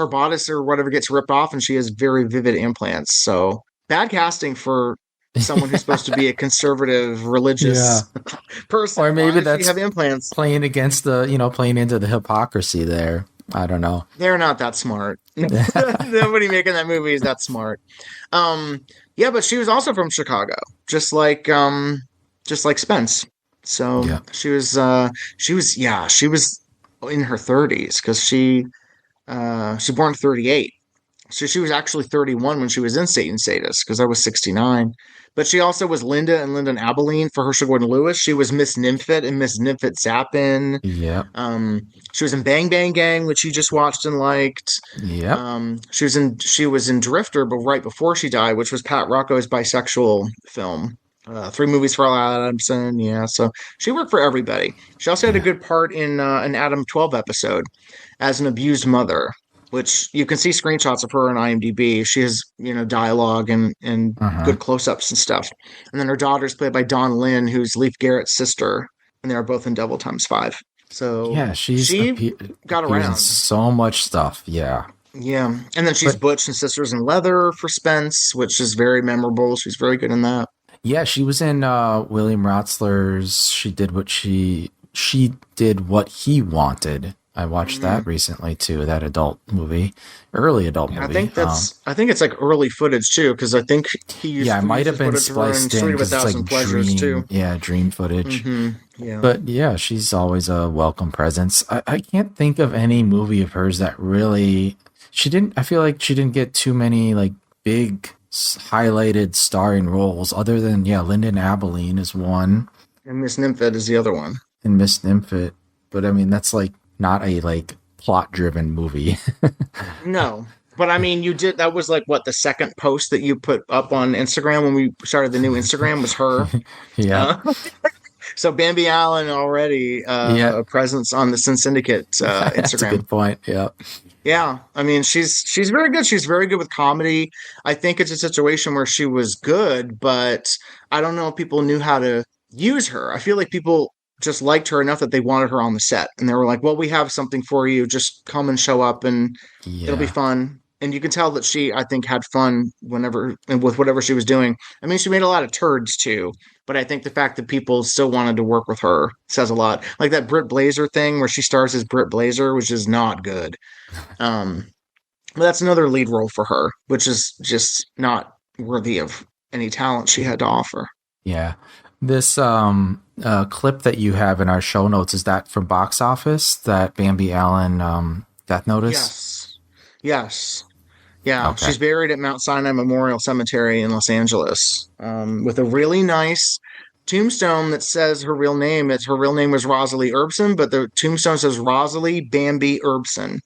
bodice or whatever gets ripped off, and she has very vivid implants. So bad casting for someone who's supposed to be a conservative religious person. Or maybe that's have implants playing against playing into the hypocrisy there. I don't know. They're not that smart. Nobody making that movie is that smart. But she was also from Chicago, just like Spence. So she was in her 30s because she born 38. So she was actually 31 when she was in State and Status, because I was 69. But she also was Linda and Lyndon Abilene for Herschel Gordon Lewis. She was Miss Nymphet and Miss Nymphet Zappin. Yeah. She was in Bang Bang Gang, which you just watched and liked. Yeah. She was in Drifter, but right before she died, which was Pat Rocco's bisexual film. 3 movies for Al Adamson. Yeah. So she worked for everybody. She also had a good part in an Adam 12 episode as an abused mother, which you can see screenshots of her on IMDb. She has, dialogue and good close-ups and stuff. And then her daughter's played by Dawn Lynn, who's Leif Garrett's sister, and they're both in Devil Times 5. So yeah, she got around so much stuff. Yeah. Yeah. And then she's Butch and Sisters in Leather for Spence, which is very memorable. She's very good in that. Yeah, she was in William Rotsler's. She did what he wanted. I watched that recently too. That early adult movie. I think it's like early footage too, because I think he used. Yeah, it might have been spliced in because it's like dream. Too. Yeah, dream footage. Mm-hmm. Yeah. But yeah, she's always a welcome presence. I can't think of any movie of hers that really. I feel like she didn't get too many like big highlighted starring roles, other than Lyndon Abilene is one, and Miss Nymphet is the other one. And Miss Nymphet, but I mean that's like not a like plot-driven movie. No, but I mean that was like what the second post that you put up on Instagram when we started the new Instagram was her. Yeah. So Bambi Allen already Yeah. a presence on the Sin Syndicate Instagram. That's a good point. Yeah. Yeah, I mean she's very good. She's very good with comedy. I think it's a situation where she was good, but I don't know if people knew how to use her. I feel like people just liked her enough that they wanted her on the set, and they were like, "Well, we have something for you. Just come and show up, and it'll be Yeah. fun." And you can tell that she, I think, had fun whenever and with whatever she was doing. I mean, she made a lot of turds too, but I think the fact that people still wanted to work with her says a lot. Like that Britt Blazer thing where she stars as Britt Blazer, which is not good. Um, but that's another lead role for her, which is just not worthy of any talent she had to offer. Yeah. This clip that you have in our show notes, is that from Box Office, that Bambi Allen Death Notice? Yes. Yes. Yeah. Okay. She's buried at Mount Sinai Memorial Cemetery in Los Angeles with a really nice tombstone that says her real name. Her real name was Rosalie Erbsen, but the tombstone says Rosalie Bambi Erbsen.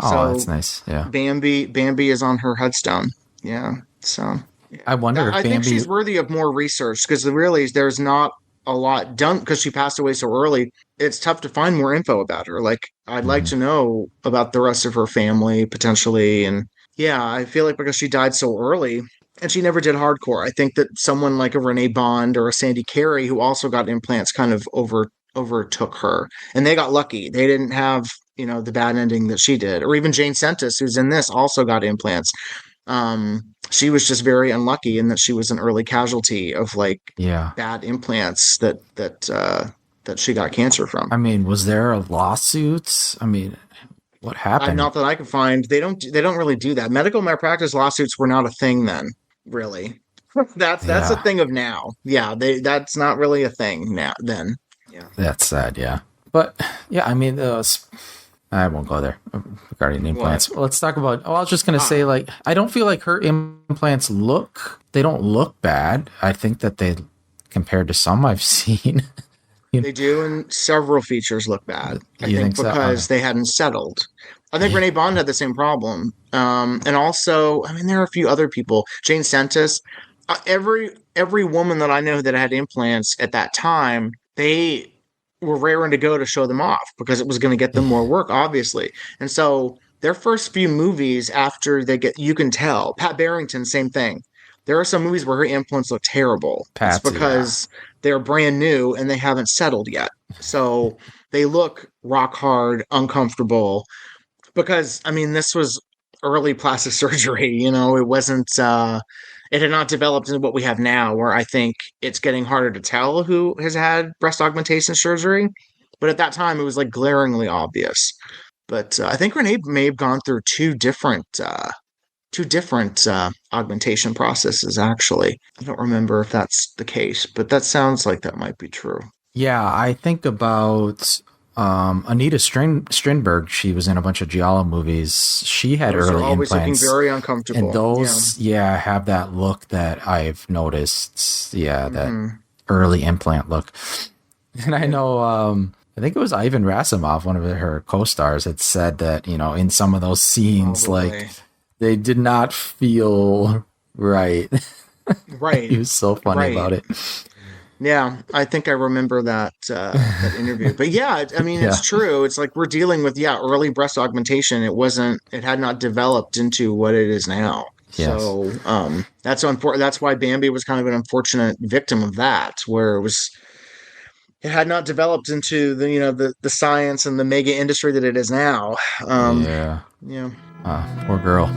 Oh, So that's nice. Yeah. Bambi is on her headstone. Yeah. So I wonder if I think Bambi. she's worthy of more research because really there's not a lot done because she passed away so early. It's tough to find more info about her. Like I'd like to know about the rest of her family potentially. And yeah, I feel like because she died so early and she never did hardcore, I think that someone like a Renee Bond or a Sandy Carey who also got implants kind of overtook her. And they got lucky. They didn't have, the bad ending that she did. Or even Jane Sentis, who's in this, also got implants. She was just very unlucky in that she was an early casualty of like Yeah. bad implants that she got cancer from. I mean, was there a lawsuit? I mean, what happened? Not that I can find. They don't really do that. Medical malpractice lawsuits were not a thing then, really. That's a thing of now. Yeah, that's not really a thing now then. Yeah. That's sad, yeah. But yeah, I mean, I won't go there regarding implants. Well, let's talk about. Oh, I was just gonna say, like, I don't feel like her implants they don't look bad. I think that they, compared to some I've seen, they do, and several features look bad. I think because they hadn't settled. I think Renee Bond had the same problem, and also, I mean, there are a few other people. Jane Sentis, every woman that I know that had implants at that time, they were raring to go to show them off because it was going to get them more work, obviously. And so their first few movies after you can tell. Pat Barrington, same thing. There are some movies where her implants look terrible. It's because they're brand new and they haven't settled yet. So they look rock hard, uncomfortable. Because, I mean, this was early plastic surgery. It wasn't. It had not developed into what we have now, where I think it's getting harder to tell who has had breast augmentation surgery. But at that time, it was like glaringly obvious. But I think Renee may have gone through two different augmentation processes, actually. I don't remember if that's the case, but that sounds like that might be true. Yeah, I think about Anita Strindberg. She was in a bunch of Giallo movies. She had Those early are always implants, looking very uncomfortable. and those, have that look that I've noticed. Yeah, that early implant look. And I know, I think it was Ivan Rasimov, one of her co-stars, had said that in some of those scenes, like they did not feel right. Right. He was so funny about it. Yeah, I think I remember that interview. But yeah, I mean, it's true. It's like we're dealing with early breast augmentation. It had not developed into what it is now. Yes. So that's unfortunate. That's why Bambi was kind of an unfortunate victim of that, where it had not developed into the science and the mega industry that it is now. Yeah. Poor girl.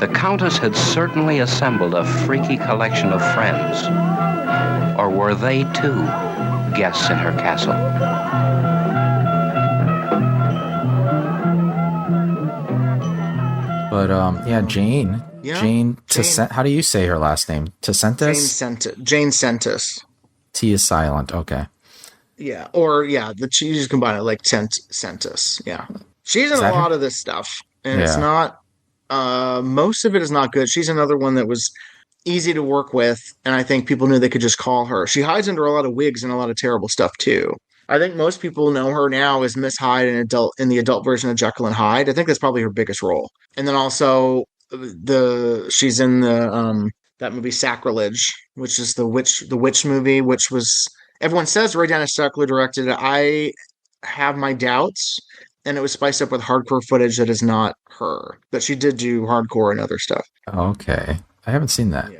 The Countess had certainly assembled a freaky collection of friends. Or were they, too, guests in her castle? But, Jane. Yeah, Jane. How do you say her last name? Tsentas? Jane Sentis. T is silent. Okay. Yeah. Or, you just combine it like Sentis. Yeah. She's in a lot of this stuff. And it's not... most of it is not good. She's another one that was easy to work with, and I think people knew they could just call her. She hides under a lot of wigs and a lot of terrible stuff too. I think most people know her now as Miss Hyde in the adult version of Jekyll and Hyde. I think that's probably her biggest role. And then also she's in the that movie Sacrilege, which is the witch movie, which was everyone says Ray Dennis Stuckler directed it. I have my doubts, and it was spiced up with hardcore footage that is not her, but she did do hardcore and other stuff. Okay, I haven't seen that. Yeah.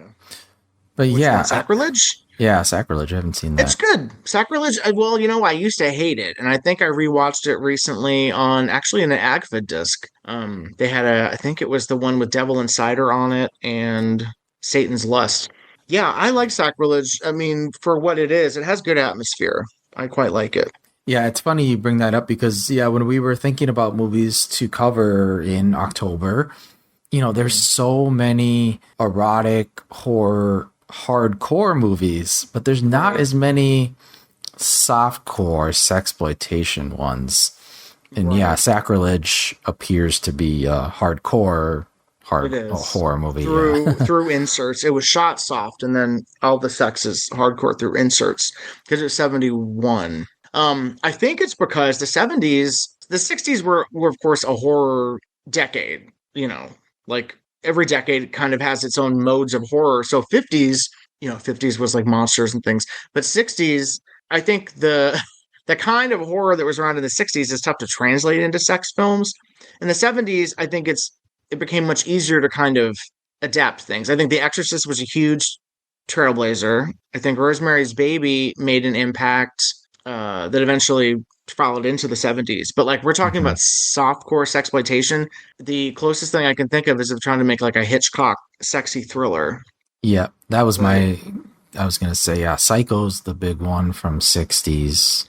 But Which yeah, one, Sacrilege? Yeah, Sacrilege. I haven't seen that. It's good. Sacrilege. Well, I used to hate it, and I think I rewatched it recently on actually an AGFA disc. They had I think it was the one with Devil Insider on it and Satan's Lust. Yeah, I like Sacrilege. I mean, for what it is, it has good atmosphere. I quite like it. Yeah, it's funny you bring that up because, when we were thinking about movies to cover in October, there's so many erotic, horror, hardcore movies, but there's not as many softcore sexploitation ones. And Sacrilege appears to be a hardcore horror movie. Through inserts. It was shot soft, and then all the sex is hardcore through inserts because it was 71. I think it's because the 60s were of course a horror decade, like every decade kind of has its own modes of horror. So 50s, 50s was like monsters and things, but 60s, I think the kind of horror that was around in the 60s is tough to translate into sex films. In the 70s, I think it became much easier to kind of adapt things. I think The Exorcist was a huge trailblazer. I think Rosemary's Baby made an impact that eventually followed into the 70s. But like we're talking about softcore sexploitation, the closest thing I can think of is of trying to make like a Hitchcock sexy thriller. Yeah, that was I was going to say, Psycho's the big one from 60s.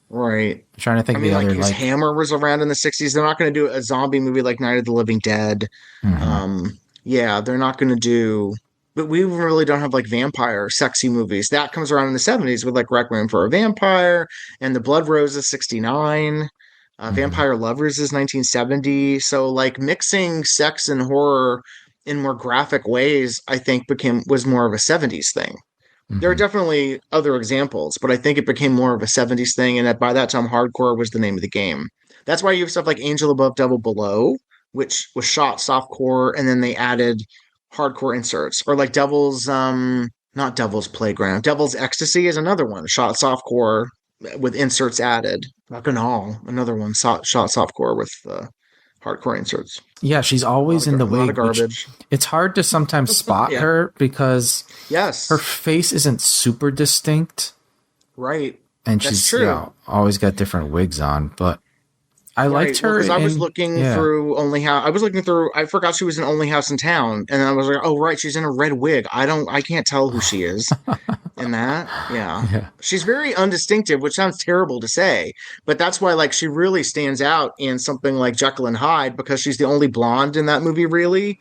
Right. I'm trying to think of the other, like Hammer was around in the 60s. They're not going to do a zombie movie like Night of the Living Dead. They're not going to do... But we really don't have like vampire sexy movies. That comes around in the 70s with like Requiem for a Vampire and The Blood Rose is 69. Vampire Lovers is 1970. So like mixing sex and horror in more graphic ways, I think was more of a 70s thing. There are definitely other examples, but I think it became more of a 70s thing. And that by that time, hardcore was the name of the game. That's why you have stuff like Angel Above, Devil Below, which was shot softcore, and then they added hardcore inserts, or like not Devil's Playground. Devil's Ecstasy is another one, shot softcore with inserts added. Bacchanal, another one, shot softcore with hardcore inserts. Yeah, she's always in the wig. Garbage. It's hard to sometimes spot her because her face isn't super distinct. Right. And she's always got different wigs on, but I liked her. Because I was looking through I forgot she was in Only House in Town, and I was like, oh right, she's in a red wig. I can't tell who she is in that. Yeah. She's very undistinctive, which sounds terrible to say, but that's why like she really stands out in something like Jekyll and Hyde, because she's the only blonde in that movie, really.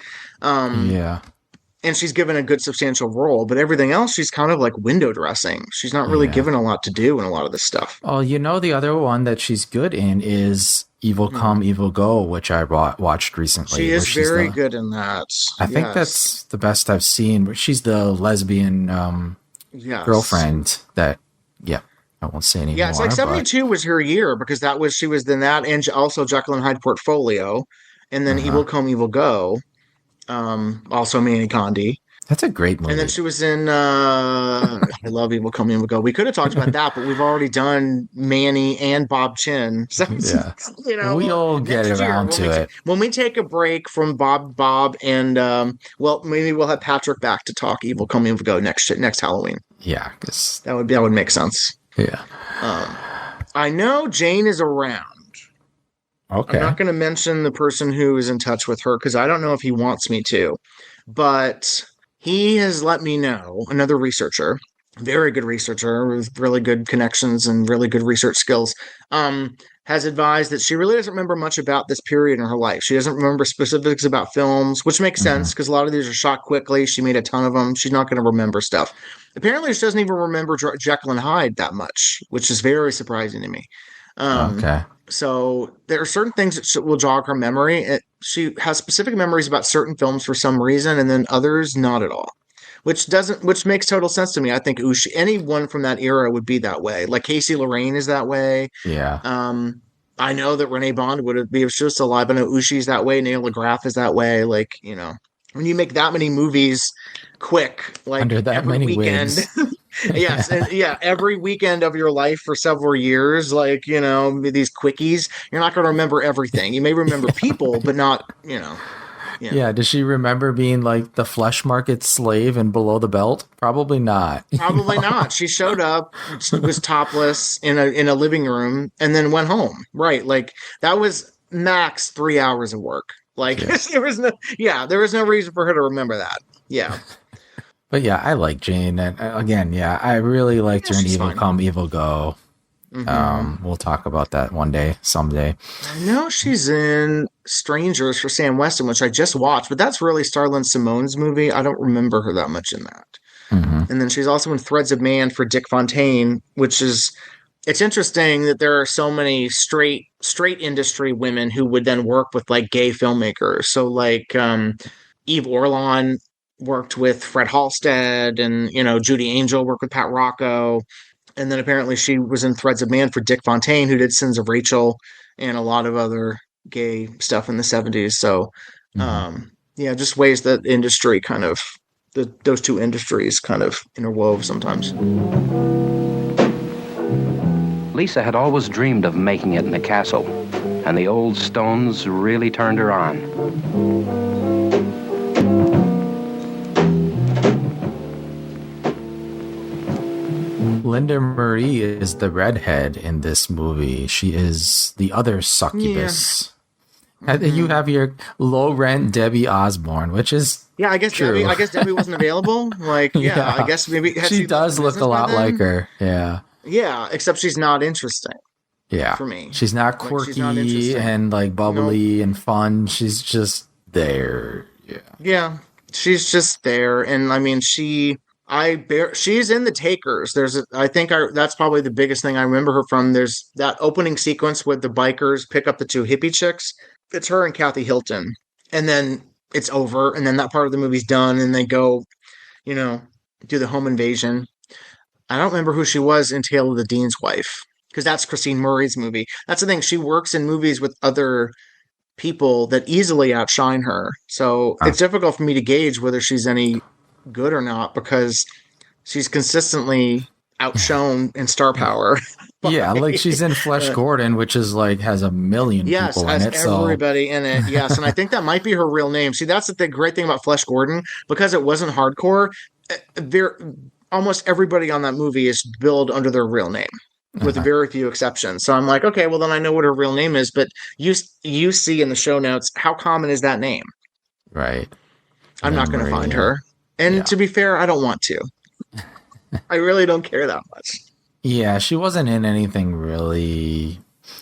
And she's given a good substantial role, but everything else, she's kind of like window dressing. She's not really given a lot to do in a lot of this stuff. Oh, the other one that she's good in is Evil Come, Evil Go, which I watched recently. She is very good in that. I think that's the best I've seen. She's the lesbian girlfriend that, I won't say anymore. Yeah, it's like 72 was her year, because she was in that, and also Jekyll and Hyde Portfolio, and then Evil Come, Evil Go. Also Manny Condi. That's a great movie. And then she was in I love Evil Come Evil Go. We could have talked about that, but we've already done Manny and Bob Chin. So, we'll get around to it. When we take a break from Bob and maybe we'll have Patrick back to talk Evil Come Evil Go next Halloween. Yeah, because that would make sense. Yeah. I know Jane is around. Okay. I'm not going to mention the person who is in touch with her because I don't know if he wants me to, but he has let me know, another researcher, very good researcher with really good connections and really good research skills, has advised that she really doesn't remember much about this period in her life. She doesn't remember specifics about films, which makes sense because a lot of these are shot quickly. She made a ton of them. She's not going to remember stuff. Apparently, she doesn't even remember Jekyll and Hyde that much, which is very surprising to me. Okay. So there are certain things that will jog her memory. She has specific memories about certain films for some reason, and then others not at all, which makes total sense to me. I think anyone from that era would be that way. Like Casey Lorraine is that way. Yeah. I know that Renee Bond would be if she was still alive. I know Ushi's that way. Neil deGrasse is that way. Like, when you make that many movies quick, like Under that every many weekend. wigs. Yes, and yeah, every weekend of your life for several years, like, these quickies, you're not going to remember everything. You may remember people, but not, yeah. Yeah, does she remember being like the flesh market slave and below the belt? Probably not. Probably not. She showed up, was topless in a living room, and then went home. Right, like that was max 3 hours of work. Like there was no reason for her to remember that. Yeah. But yeah, I like Jane, and again, I really liked her in Evil fine. Come, Evil Go. We'll talk about that one day, someday. I know she's in Strangers for Sam Weston, which I just watched, but that's really Starlin Simone's movie. I don't remember her that much in that. And then she's also in Threads of Man for Dick Fontaine, which is, it's interesting that there are so many straight industry women who would then work with like gay filmmakers. So like Eve Orlon worked with Fred Halstead, and Judy Angel worked with Pat Rocco. And then apparently she was in Threads of Man for Dick Fontaine, who did Sins of Rachel and a lot of other gay stuff in the 70s. So, just ways that industry kind of, those two industries kind of interwove sometimes. Lisa had always dreamed of making it in the castle, and the old stones really turned her on. Linda Marie is the redhead in this movie. She is the other succubus. Yeah. You have your low rent Debbie Osborne, which is I guess true. Debbie wasn't available. Like, I guess maybe she does look a lot like her. Yeah, except she's not interesting. Yeah, for me, she's not quirky, like, she's not and like bubbly and fun. She's just there. Yeah, she's just there, and I mean, she's in The Takers. That's probably the biggest thing I remember her from. There's that opening sequence with the bikers pick up the two hippie chicks. It's her and Kathy Hilton, and then it's over, and then that part of the movie's done, and they go, do the home invasion. I don't remember who she was in Tale of the Dean's Wife, because that's Christine Murray's movie. That's the thing. She works in movies with other people that easily outshine her. So it's difficult for me to gauge whether she's any good or not, because she's consistently outshone in star power. Like she's in Flesh Gordon, which is like has a million people in it. Everybody in it. Yes, and I think that might be her real name. See, that's the great thing about Flesh Gordon, because it wasn't hardcore. Almost everybody on that movie is billed under their real name, with very few exceptions. So I'm like, okay, well then I know what her real name is. But you see in the show notes, how common is that name? Right. I'm not going to find her. And to be fair, I don't want to. I really don't care that much. Yeah, she wasn't in anything really.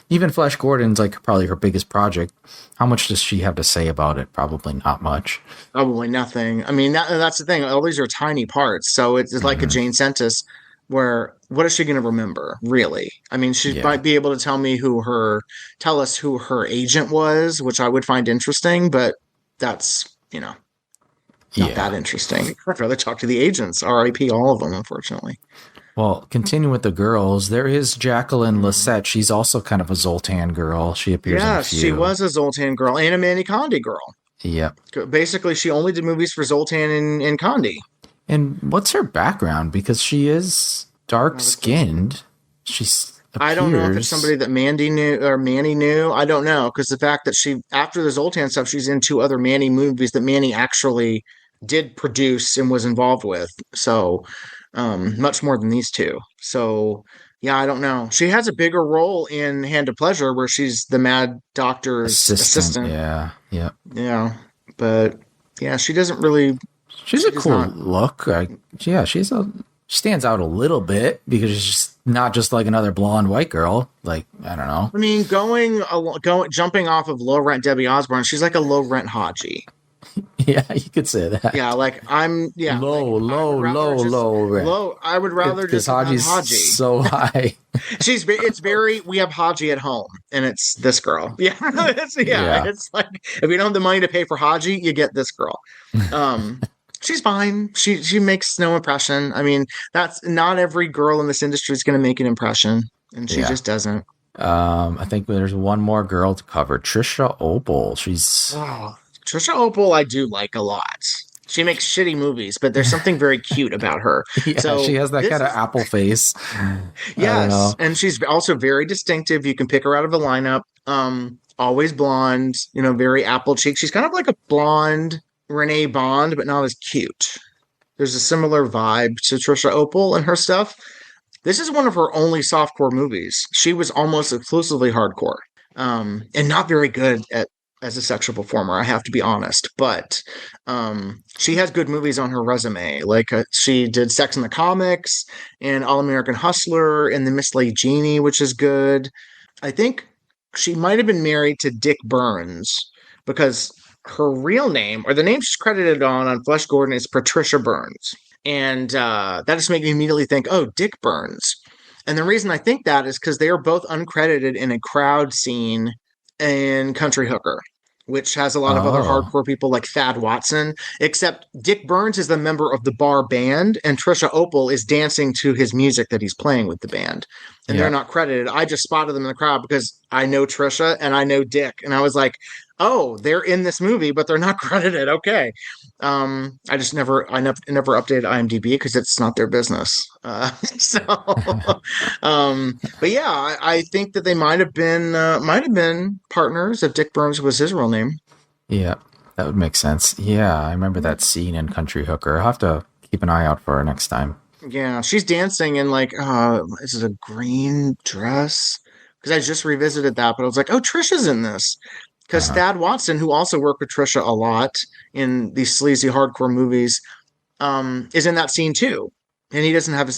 Even Flesh Gordon's like probably her biggest project. How much does she have to say about it? Probably not much. Probably nothing. I mean, that's the thing. All these are tiny parts. So it's like a Jane Tsentas, where what is she going to remember, really? I mean, she might be able to tell us who her agent was, which I would find interesting, but that's, not that interesting. I'd rather talk to the agents. R.I.P. all of them, unfortunately. Well, continue with the girls. There is Jacqueline Lisette. She's also kind of a Zoltan girl. She appears in a few. She was a Zoltan girl and a Manny Condi girl. Yep. Basically, she only did movies for Zoltan and Condi. And what's her background? Because she is dark-skinned. I don't know if it's somebody that Manny knew. I don't know, because the fact that after the Zoltan stuff, she's in 2 other Manny movies that Manny actually did produce and was involved with. So much more than these 2. So I don't know. She has a bigger role in Hand of Pleasure, where she's the Mad Doctor's assistant. Yeah. But she doesn't really. She's a cool look. She stands out a little bit because she's not just like another blonde white girl. Like, I don't know. I mean, jumping off of low rent Debbie Osborne, she's like a low rent Haji. Yeah, you could say that. Yeah, like I'm. Yeah, low rent. Low. I would rather just Haji's Haji. So high. It's very. We have Haji at home, and it's this girl. Yeah, It's like if you don't have the money to pay for Haji, you get this girl. She's fine. She makes no impression. I mean, that's not every girl in this industry is going to make an impression, and she just doesn't. I think there's one more girl to cover. Trisha Opal. She's Trisha Opal, I do like a lot. She makes shitty movies, but there's something very cute about her. Yeah, So she has that kind of apple face. yes, and she's also very distinctive. You can pick her out of a lineup. Always blonde, very apple cheek. She's kind of like a blonde Renee Bond, but not as cute. There's a similar vibe to Trisha Opal and her stuff. This is one of her only softcore movies. She was almost exclusively hardcore, and not very good as a sexual performer, I have to be honest. But she has good movies on her resume. Like she did Sex in the Comics and All American Hustler and The Mislaid Genie, which is good. I think she might have been married to Dick Burns because her real name, or the name she's credited on Flesh Gordon, is Patricia Burns. And that just made me immediately think, oh, Dick Burns. And the reason I think that is because they are both uncredited in a crowd scene in Country Hooker, which has a lot of other hardcore people like Thad Watson, except Dick Burns is the member of the bar band, and Trisha Opal is dancing to his music that he's playing with the band. And they're not credited. I just spotted them in the crowd because I know Trisha and I know Dick. And I was like, oh, they're in this movie, but they're not credited. Okay. I never updated IMDb because it's not their business. But yeah, I think that they might have been partners if Dick Burns was his real name. Yeah, that would make sense. Yeah, I remember that scene in Country Hooker. I'll have to keep an eye out for her next time. Yeah, she's dancing in like, is it a green dress? Because I just revisited that, but I was like, oh, Trisha's in this. Because Thad Watson, who also worked with Trisha a lot in these sleazy hardcore movies, is in that scene too. And he doesn't have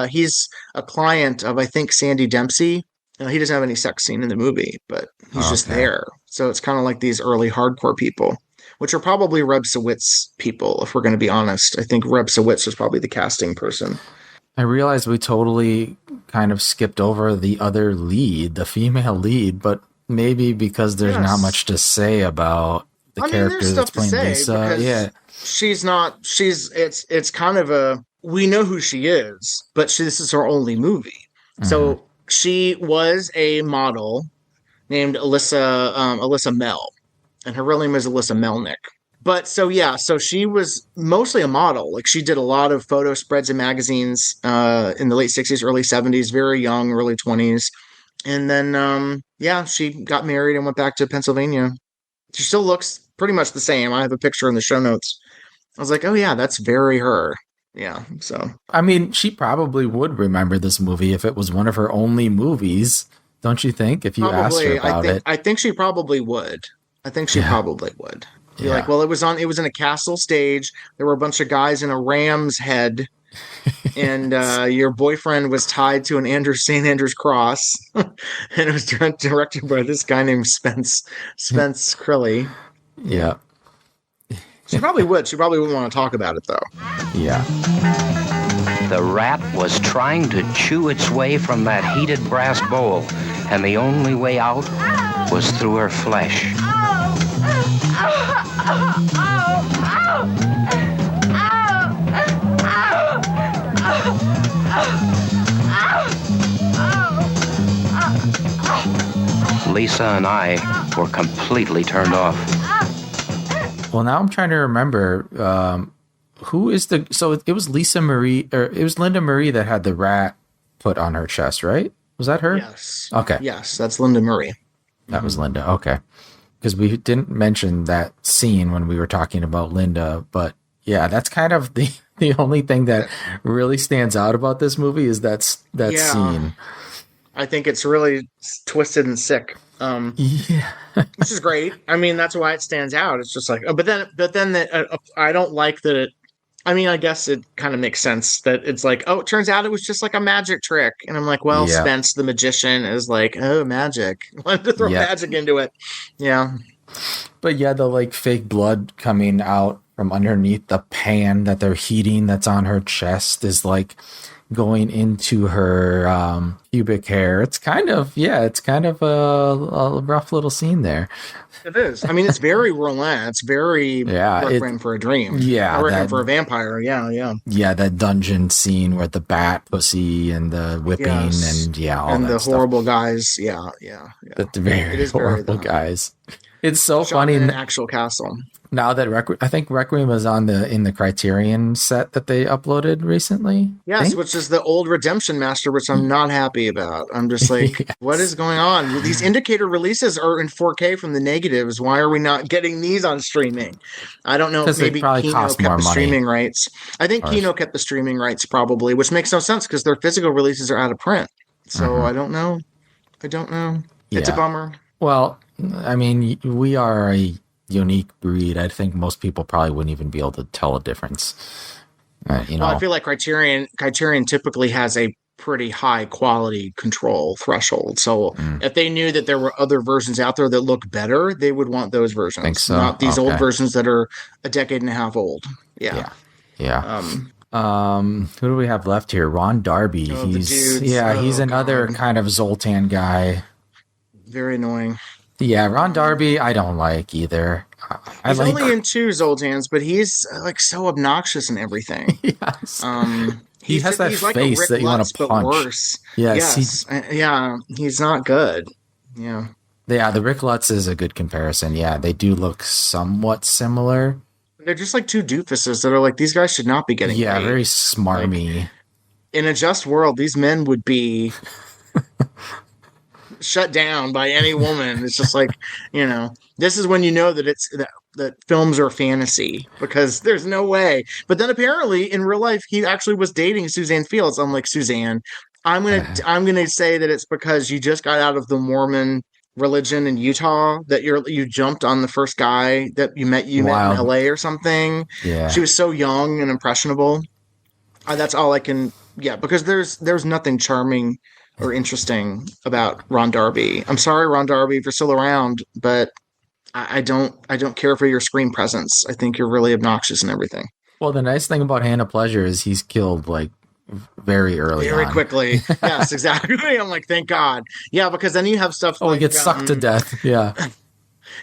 he's a client of, I think, Sandy Dempsey. He doesn't have any sex scene in the movie, but he's just there. So it's kind of like these early hardcore people, which are probably Reb Sawitz people, if we're going to be honest. I think Reb Sawitz was probably the casting person. I realized we totally kind of skipped over the other lead, the female lead, but maybe because there's not much to say about the character that's playing Lisa. Yeah. It's kind of we know who she is, but this is her only movie. Mm-hmm. So she was a model named Alyssa Mell, and her real name is Alyssa Melnick. But so she was mostly a model. Like she did a lot of photo spreads in magazines in the late 60s, early 70s, very young, early 20s. And then, she got married and went back to Pennsylvania. She still looks pretty much the same. I have a picture in the show notes. I was like, oh, yeah, that's very her. Yeah, so. I mean, she probably would remember this movie if it was one of her only movies, don't you think? If you asked her about it. I think she probably would. Be like, well, it was in a castle stage. There were a bunch of guys in a ram's head. And your boyfriend was tied to an St. Andrew's cross, and it was directed by this guy named Spence Crilly. Yeah, she probably would. She probably wouldn't want to talk about it though. Yeah. The rat was trying to chew its way from that heated brass bowl, and the only way out was through her flesh. Lisa and I were completely turned off. Well, now I'm trying to remember who is so it was Lisa Marie, or it was Linda Marie that had the rat put on her chest, right? Was that her? Yes. Okay. Yes, that's Linda Marie. That was Linda. Okay. Because we didn't mention that scene when we were talking about Linda, but yeah, that's kind of the only thing that really stands out about this movie is that scene. I think it's really twisted and sick. Which is great. I mean, that's why it stands out. It's just like, but then I don't like that it. I mean, I guess it kind of makes sense that it's like, oh, it turns out it was just like a magic trick, and I'm like, well, Spence the magician is like, oh, magic. Wanted to throw magic into it. Yeah. But yeah, the like fake blood coming out from underneath the pan that they're heating that's on her chest is like going into her pubic hair. It's kind of a rough little scene there. It is. I mean, it's very Roland. It's very Requiem for a Dream. Yeah. Requiem for a Vampire. Yeah. Yeah, that dungeon scene with the bat pussy and the whipping and all and that the stuff. horrible guys. Yeah. The very horrible guys. It's so shot funny in an actual castle. now that I think Requiem was in the Criterion set that they uploaded recently. Yes, which is the old Redemption Master, which I'm not happy about. I'm just like, Yes. what is going on? These indicator releases are in 4K from the negatives. Why are we not getting these on streaming? I don't know. 'Cause they Maybe probably Kino cost kept more the money. streaming rights. I think Or- Kino kept the streaming rights probably, which makes no sense because their physical releases are out of print. So I don't know. It's a Yeah. bummer. Well, I mean, we are a unique breed. I think most people probably wouldn't even be able to tell a difference. You know, Well, I feel like Criterion typically has a pretty high quality control threshold. So if they knew that there were other versions out there that look better, they would want those versions, Think so? not these old Okay. versions that are a decade and a half old. yeah. Um, Who do we have left here? Ron Darby. Oh, the he's dudes. he's Oh, another God. kind of Zoltan guy. very annoying. Yeah, Ron Darby, I don't like either. I He's like only in 2 Zoltans, but he's like so obnoxious and everything. yes. He has that he's like a face Rick that you want Lutz, to but punch. worse. Yes, Yeah, he's not good. Yeah. yeah. The Rick Lutz is a good comparison. Yeah, they do look somewhat similar. They're just like 2 doofuses that are like, these guys should not be getting Yeah, laid. very smarmy. In a just world, these men would be shut down by any woman. It's just like, this is when you know that that films are fantasy, because there's no way. But then apparently in real life, he actually was dating Suzanne Fields. I'm like, Suzanne, I'm gonna say that it's because you just got out of the Mormon religion in Utah that you jumped on the first guy that you met in LA or something. Yeah. She was so young and impressionable. That's all I can. Yeah, because there's nothing charming or interesting about Ron Darby. I'm sorry, Ron Darby, if you're still around, but I don't care for your screen presence. I think you're really obnoxious and everything. Well, the nice thing about Hand of Pleasure is he's killed like very early, very on. quickly. Yes, exactly. I'm like, thank God. Yeah, because then you have stuff. Oh, like, he gets sucked to death. Yeah.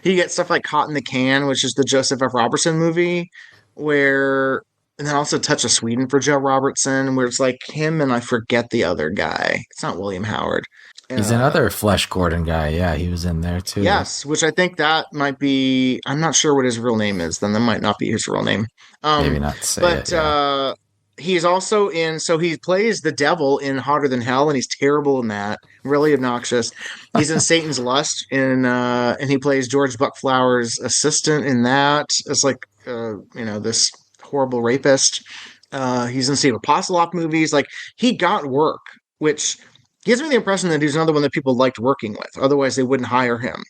You get stuff like Caught in the Can, which is the Joseph F. Robertson movie, and then also Touch of Sweden for Joe Robertson, where it's like him and I forget the other guy. It's not William Howard. He's another Flesh Gordon guy. Yeah, he was in there too. Yes, which I think that might be. I'm not sure what his real name is. Then that might not be his real name. Maybe not say but it. Yeah. He's also in. So he plays the devil in Hotter Than Hell, and he's terrible in that. Really obnoxious. He's in Satan's Lust, and he plays George Buckflower's assistant in that. It's like this horrible rapist. He's in Steve Apostolop movies. Like, he got work, which gives me the impression that he's another one that people liked working with. Otherwise, they wouldn't hire him.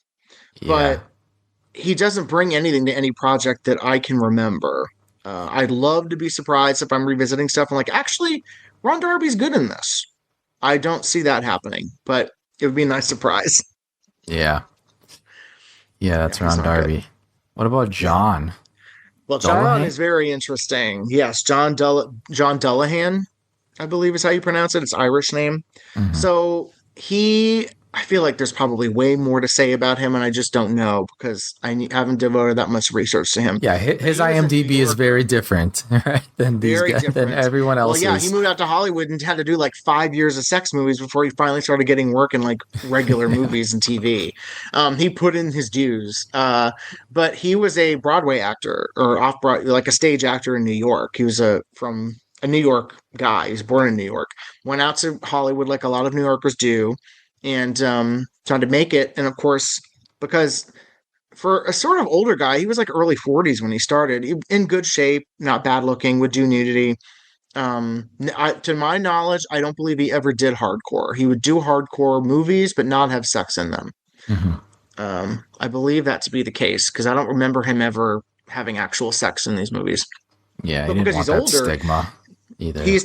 Yeah. But he doesn't bring anything to any project that I can remember. I'd love to be surprised if I'm revisiting stuff. I'm like, actually, Ron Darby's good in this. I don't see that happening, but it would be a nice surprise. Yeah. Yeah, that's Yeah, he's Ron not Darby. good. What about John? Well, John Dullahan? is very interesting. Yes, John Dullahan, I believe is how you pronounce it. It's Irish name. Mhm. So I feel like there's probably way more to say about him, and I just don't know because I haven't devoted that much research to him. Yeah, his He was in IMDb New is York. very different, right? Than these Very guys, different. than everyone Well, else's. yeah, he moved out to Hollywood and had to do like 5 years of sex movies before he finally started getting work in like regular movies and TV. He put in his dues, but he was a Broadway actor or off-Broadway, like a stage actor in New York. He was from a New York guy. He was born in New York. Went out to Hollywood like a lot of New Yorkers do, and tried to make it. And of course, because for a sort of older guy, he was like early 40s when he started. In good shape, not bad looking, would do nudity. To my knowledge, I don't believe he ever did hardcore. He would do hardcore movies, but not have sex in them. Mhm. I believe that to be the case because I don't remember him ever having actual sex in these movies. Yeah, But he didn't because want he's that older, stigma either. He's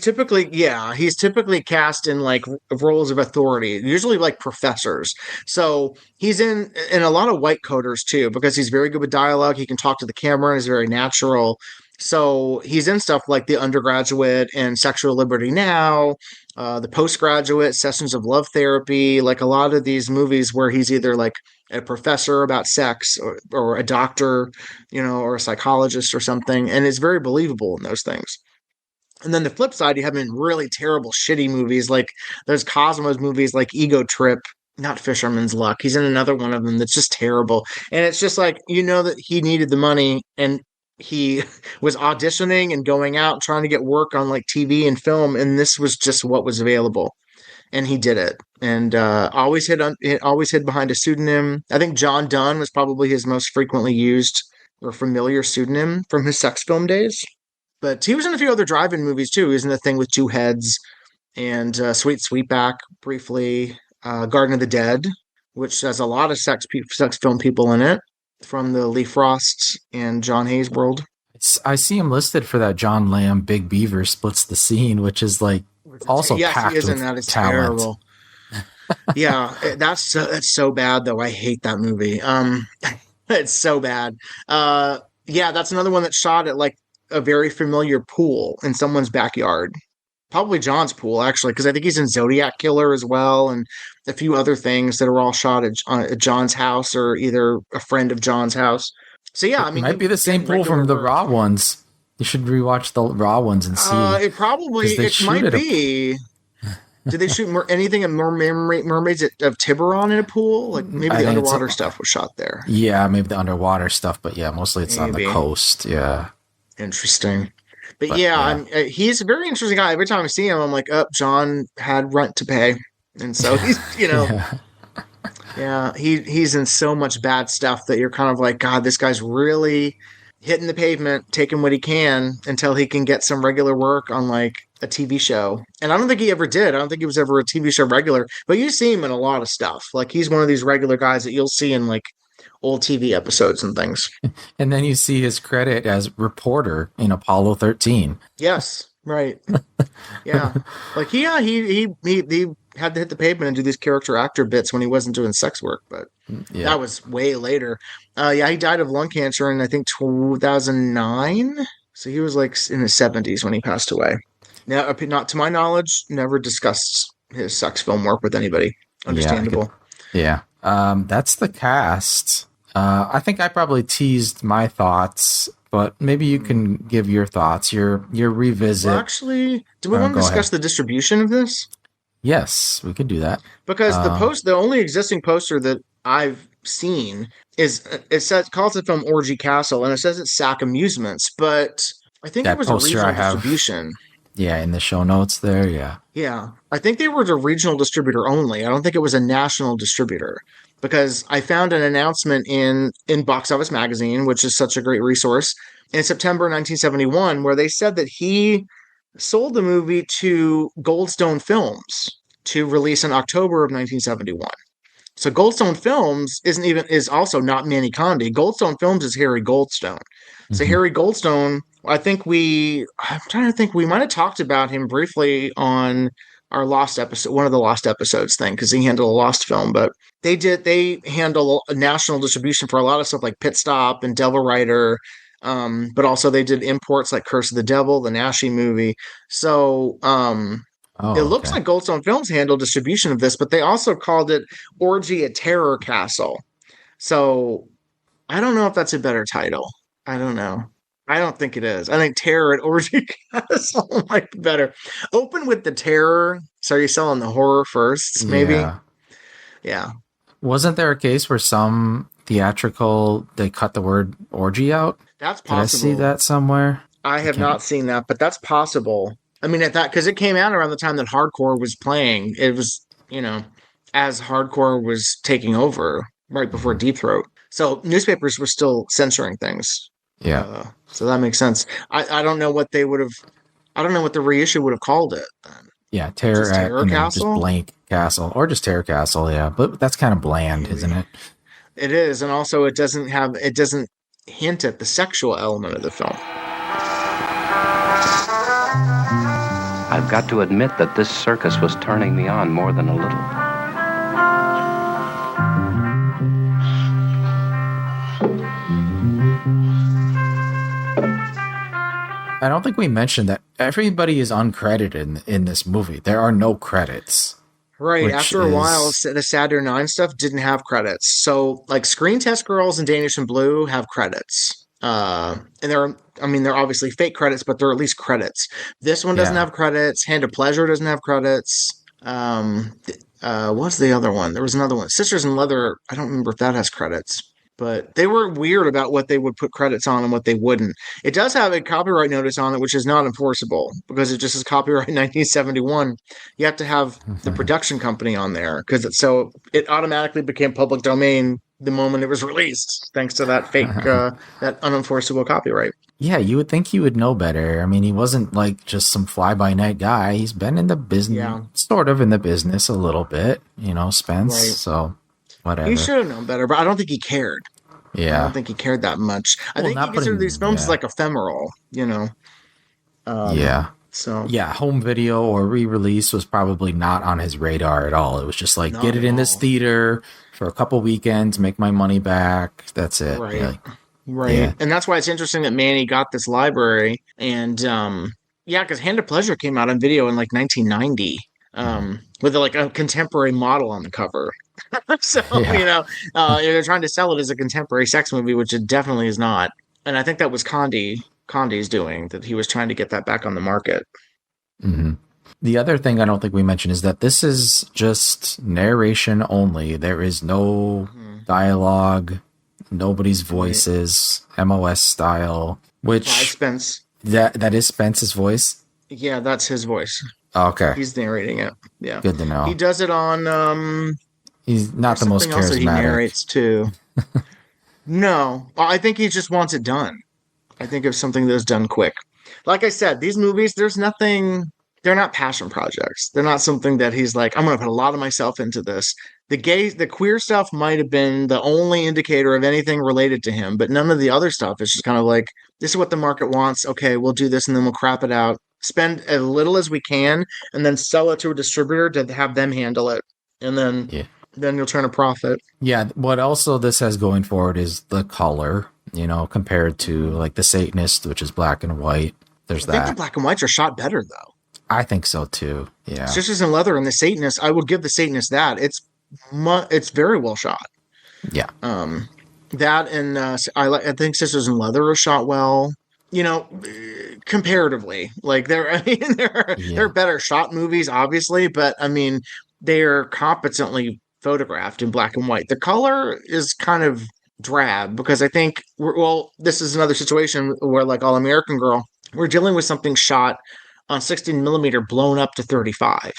typically cast in like roles of authority, usually like professors. So he's in a lot of white coaters too, because he's very good with dialogue. He can talk to the camera and is very natural. So he's in stuff like The Undergraduate and Sexual Liberty Now, the Postgraduate, Sessions of Love Therapy, like a lot of these movies where he's either like a professor about sex or a doctor, or a psychologist or something. And it's very believable in those things. And then the flip side, you have him in really terrible, shitty movies. Like there's Cosmo's movies like Ego Trip not Fisherman's Luck. He's in another one of them that's just terrible. And it's just like, that he needed the money and he was auditioning and going out trying to get work on like TV and film. And this was just what was available. And he did it. And always hid behind a pseudonym. I think John Dunn was probably his most frequently used or familiar pseudonym from his sex film days. But he was in a few other drive-in movies too. He was in The Thing with Two Heads and Sweet Sweetback briefly. Garden of the Dead, which has a lot of sex film people in it, from the Lee Frosts and John Hayes world. I see him listed for that John Lamb Big Beaver Splits the Scene, which is like also packed with talent. It's terrible. Yeah, that's so bad though. I hate that movie. It's so bad. Yeah, that's another one that's shot at like a very familiar pool in someone's backyard. Probably John's pool, actually, because I think he's in Zodiac Killer as well, and a few other things that are all shot at John's house or either a friend of John's house. So yeah, it might be the same pool from the Raw ones. You should rewatch the Raw ones and see. It might be. Did they shoot anything of Mermaids of Tiburon in a pool? Like maybe the underwater stuff was shot there. Yeah, maybe the underwater stuff, but yeah, mostly it's on the coast. Yeah, interesting. But he's a very interesting guy. Every time I see him, I'm like, John had rent to pay. And so he's, he's in so much bad stuff that you're kind of like, God, this guy's really hitting the pavement, taking what he can until he can get some regular work on like a TV show. And I don't think he ever did. I don't think he was ever a TV show regular, but you see him in a lot of stuff. Like he's one of these regular guys that you'll see in like old TV episodes and things. And then you see his credit as reporter in Apollo 13. Yes, right. Yeah. Like he had to hit the pavement and do these character actor bits when he wasn't doing sex work, but that was way later. He died of lung cancer in I think 2009. So he was like in his 70s when he passed away. Now, not to my knowledge, never discussed his sex film work with anybody. Understandable. That's the cast. I think I probably teased my thoughts, but maybe you can give your thoughts, your revisit. Well, actually, do we want to discuss the distribution of this? Yes, we could do that. Because the only existing poster that I've seen calls the film Orgy Castle, and it says it's Sack Amusements, but I think it was a regional distribution. Yeah, in the show notes there, yeah. Yeah, I think they were a regional distributor only. I don't think it was a national distributor, because I found an announcement in Box Office Magazine, which is such a great resource, in September 1971, where they said that he sold the movie to Goldstone Films to release in October of 1971. So Goldstone Films is also not Manny Condi. Goldstone Films is Harry Goldstone. So Harry Goldstone, I'm trying to think, we might have talked about him briefly on our Lost episode, one of the Lost episodes thing, because he handled a Lost film, but they handle a national distribution for a lot of stuff like Pit Stop and Devil Rider. But also they did imports like Curse of the Devil, the Naschy movie. So, it looks like Goldstone Films handled distribution of this, but they also called it Orgy at Terror Castle. So I don't know if that's a better title. I don't know. I don't think it is. I think Terror at Orgy Castle might be better. Open with the terror. So you're selling the horror first, maybe? Yeah. Wasn't there a case where some theatrical, they cut the word orgy out? That's possible. Did I see that somewhere? I have not seen that, but that's possible. I mean, because it came out around the time that hardcore was playing. It was, as hardcore was taking over right before Deep Throat. So newspapers were still censoring things. Yeah. So that makes sense. I don't know what they would have. I don't know what the reissue would have called it then. Yeah, Terror Castle, just blank Castle, or just Terror Castle. Yeah, but that's kind of bland, isn't it? It is, and also it doesn't hint at the sexual element of the film. I've got to admit that this circus was turning me on more than a little. I don't think we mentioned that everybody is uncredited in this movie. There are no credits. Right. After a while, the Saturday Night stuff didn't have credits. So, like, Screen Test Girls and Danish and Blue have credits. And they're obviously fake credits, but they're at least credits. This one doesn't have credits. Hand of Pleasure doesn't have credits. What's the other one? There was another one. Sisters in Leather. I don't remember if that has credits, but they were weird about what they would put credits on and what they wouldn't. It does have a copyright notice on it, which is not enforceable because it just says copyright 1971. You have to have the production company on there because it automatically became public domain the moment it was released, thanks to that fake, that unenforceable copyright. Yeah, you would think he would know better. I mean, he wasn't like just some fly-by-night guy. He's been in the business, sort of in the business a little bit, Spence. Right. So, whatever. He should have known better, but I don't think he cared. Yeah. I don't think he cared that much. I think he considered these films as like ephemeral, yeah. So yeah, home video or re-release was probably not on his radar at all. It was just like, get it in this theater for a couple weekends, make my money back. That's it. Right. Right. Yeah. And that's why it's interesting that Manny got this library. And because Hand of Pleasure came out on video in like 1990 with like a contemporary model on the cover. So, they're trying to sell it as a contemporary sex movie, which it definitely is not. And I think that was Conde's doing, that he was trying to get that back on the market. Mm-hmm. The other thing I don't think we mentioned is that this is just narration only. There is no dialogue, nobody's voices, MOS style, which Spence. That is Spence's voice. Yeah, that's his voice. Okay, he's narrating it. Yeah, good to know. He does it on. He's not the most charismatic. Else that he narrates too. No, I think he just wants it done. I think of something that's done quick. Like I said, these movies, there's nothing. They're not passion projects. They're not something that he's like, I'm going to put a lot of myself into this. The queer stuff might have been the only indicator of anything related to him, but none of the other stuff is just kind of like, this is what the market wants. Okay, we'll do this and then we'll crap it out. Spend as little as we can and then sell it to a distributor to have them handle it. And then, then you'll turn a profit. Yeah. What also this has going for it is the color, compared to like the Satanist, which is black and white. There's that. I think the black and whites are shot better though. I think so too. Yeah. Sisters in Leather and the Satanist, I would give the Satanist that. It's very well shot. Yeah. That and I think Sisters in Leather are shot well. Comparatively, like there are better shot movies, obviously, but I mean they're competently photographed in black and white. The color is kind of drab because I think this is another situation where like All American Girl, we're dealing with something shot on 16 millimeter blown up to 35.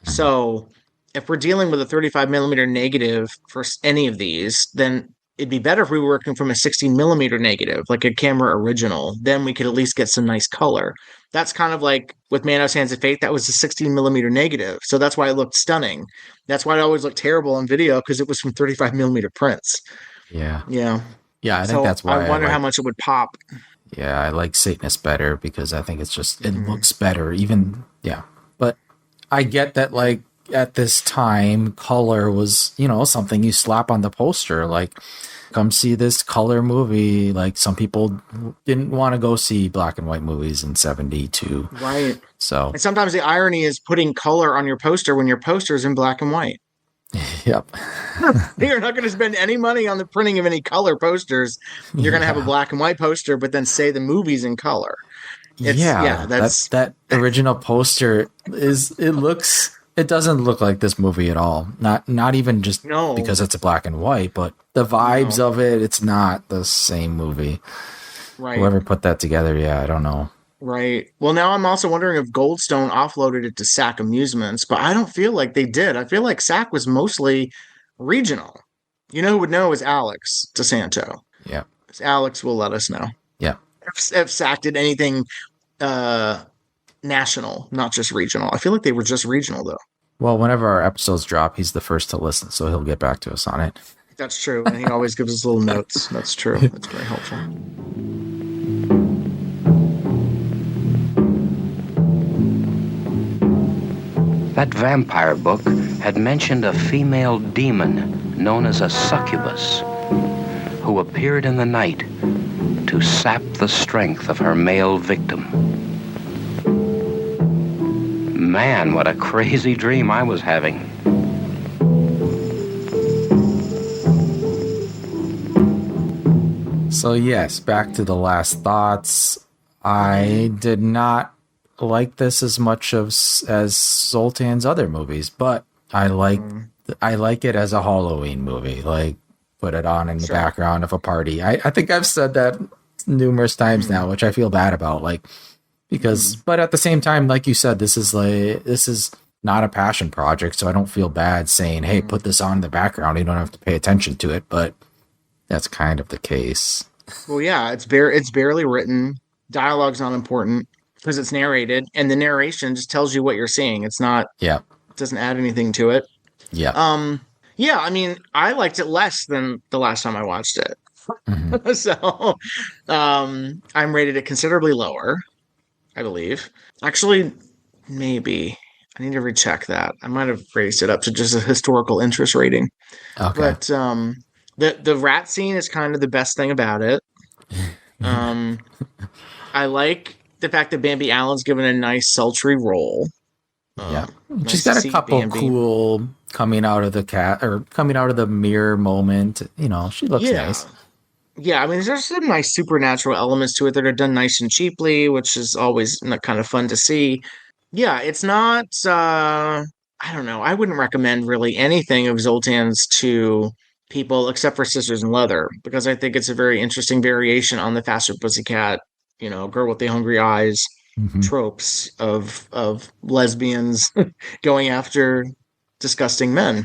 So if we're dealing with a 35 millimeter negative for any of these, then it'd be better if we were working from a 16 millimeter negative, like a camera original. Then we could at least get some nice color. That's kind of like with Manos Hands of Fate, that was a 16 millimeter negative. So that's why it looked stunning. That's why it always looked terrible on video, because it was from 35 millimeter prints. Yeah. Yeah. Yeah, I think that's why I wonder how much it would pop. Yeah, I like Satanist better because I think it's just, it looks better even, But I get that, like, at this time, color was, something you slap on the poster, like, come see this color movie. Like, some people didn't want to go see black and white movies in 72. Right. So. And sometimes the irony is putting color on your poster when your poster is in black and white. Yep. You're not going to spend any money on the printing of any color posters. You're going to have a black and white poster, but then say the movie's in color. That original poster it doesn't look like this movie at all. Not even just because it's a black and white, but the vibes of it, it's not the same movie. Right. Whoever put that together, I don't know. Right. Well, now I'm also wondering if Goldstone offloaded it to SAC Amusements, but I don't feel like they did. I feel like SAC was mostly regional. Who would know is Alex DeSanto. Yeah. Alex will let us know. Yeah. If SAC did anything national, not just regional. I feel like they were just regional, though. Well, whenever our episodes drop, he's the first to listen, so he'll get back to us on it. That's true. And he always gives us little notes. That's true. That's very helpful. That vampire book had mentioned a female demon known as a succubus who appeared in the night to sap the strength of her male victim. Man, what a crazy dream I was having. So yes, back to the last thoughts. I did not like this as much as Zoltan's other movies, but I like it as a Halloween movie. Like, put it on in the background of a party. I think I've said that numerous times now, which I feel bad about. Like, because, but at the same time, like you said, this is not a passion project, so I don't feel bad saying, "Hey, put this on in the background. You don't have to pay attention to it." But that's kind of the case. Well, yeah, it's barely written. Dialogue's not important because it's narrated, and the narration just tells you what you're seeing. It's not. Yeah. It doesn't add anything to it. Yeah. Yeah, I mean, I liked it less than the last time I watched it. So, I'm rated it considerably lower, I believe. Actually, maybe. I need to recheck that. I might have raised it up to just a historical interest rating. Okay. But the rat scene is kind of the best thing about it. I like the fact that Bambi Allen's given a nice sultry role. Yeah, nice she's got to a see couple Bambi. cool coming out of the mirror moment. You know, she looks nice. Yeah, I mean, there's some nice supernatural elements to it that are done nice and cheaply, which is always kind of fun to see. Yeah, it's not. I don't know. I wouldn't recommend really anything of Zoltan's to people except for Sisters in Leather, because I think it's a very interesting variation on the Faster Pussycat, girl with the hungry eyes tropes of lesbians going after disgusting men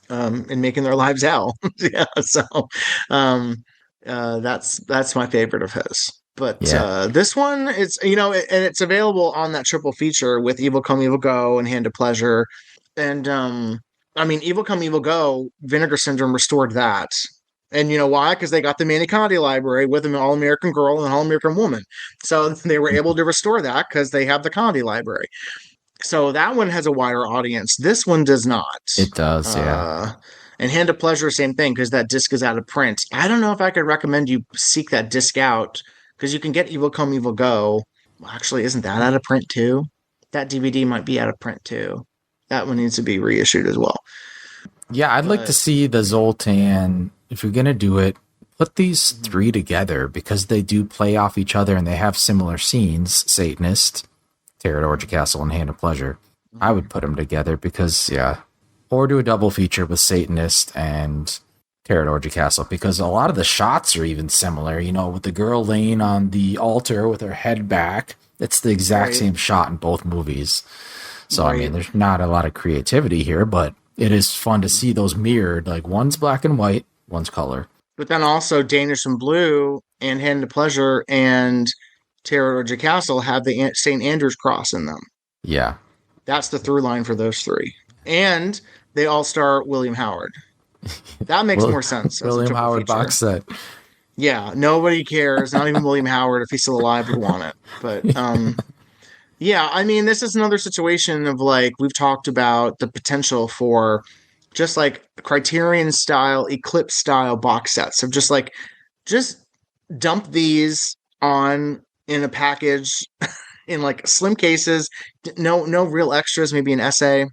and making their lives hell. Yeah, so that's my favorite of his. But this one, it's and it's available on that triple feature with Evil Come Evil Go and Hand of Pleasure, and I mean, Evil Come Evil Go, Vinegar Syndrome restored that. And you know why? Because they got the Manny Conti library with an All-American Girl and an All-American Woman. So they were able to restore that because they have the Conti library. So that one has a wider audience. This one does not. It does, yeah. And Hand of Pleasure, same thing, because that disc is out of print. I don't know if I could recommend you seek that disc out, because you can get Evil Come Evil Go. Well, actually, isn't that out of print too? That DVD might be out of print too. That one needs to be reissued as well. Yeah, I'd like to see the Zoltan, if you're going to do it, put these three together, because they do play off each other and they have similar scenes. Satanist, Terror at Orgy Castle, and Hand of Pleasure. I would put them together because, or do a double feature with Satanist and Terror at Orgy Castle, because a lot of the shots are even similar, with the girl laying on the altar with her head back. It's the exact same shot in both movies. So, I mean, there's not a lot of creativity here, but it is fun to see those mirrored. Like, one's black and white, one's color. But then also Danish and Blue and Hand of Pleasure and Terror at Orgy Castle have the St. Andrew's cross in them. Yeah. That's the through line for those three. And they all star William Howard. That makes more sense. William Howard box set. Yeah, nobody cares. Not even William Howard, if he's still alive, would want it. But yeah, I mean, this is another situation of, like, we've talked about the potential for just like Criterion style, Eclipse style box sets of just dump these on in a package in like slim cases, no real extras, maybe an essay.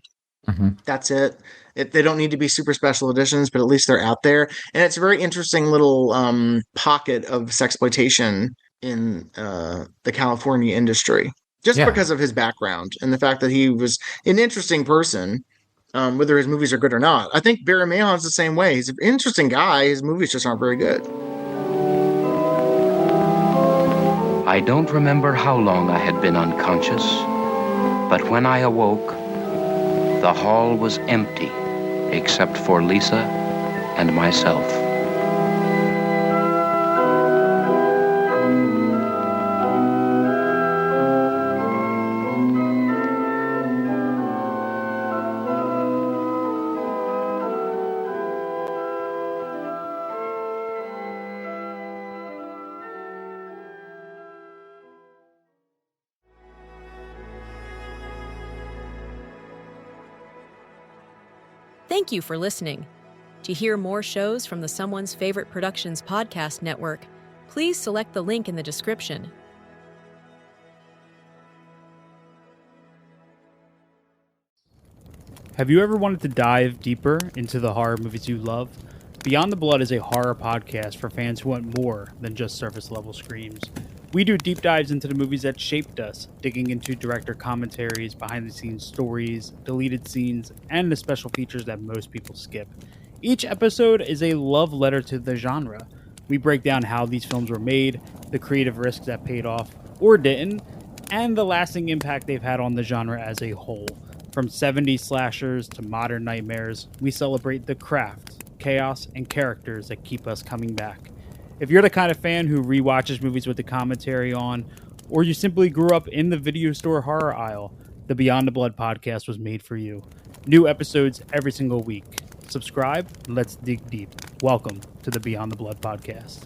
That's it. They don't need to be super special editions, but at least they're out there. And it's a very interesting little pocket of sexploitation in the California industry, just because of his background and the fact that he was an interesting person, whether his movies are good or not. I think Barry Mahon's the same way. He's an interesting guy. His movies just aren't very good. I don't remember how long I had been unconscious, but when I awoke, the hall was empty, except for Lisa and myself. Thank you for listening. To hear more shows from the Someone's Favorite Productions podcast network, please select the link in the description. Have you ever wanted to dive deeper into the horror movies you love? Beyond the Blood is a horror podcast for fans who want more than just surface level screams. We do deep dives into the movies that shaped us, digging into director commentaries, behind-the-scenes stories, deleted scenes, and the special features that most people skip. Each episode is a love letter to the genre. We break down how these films were made, the creative risks that paid off or didn't, and the lasting impact they've had on the genre as a whole. From 70s slashers to modern nightmares, we celebrate the craft, chaos, and characters that keep us coming back. If you're the kind of fan who rewatches movies with the commentary on, or you simply grew up in the video store horror aisle, the Beyond the Blood podcast was made for you. New episodes every single week. Subscribe, let's dig deep. Welcome to the Beyond the Blood podcast.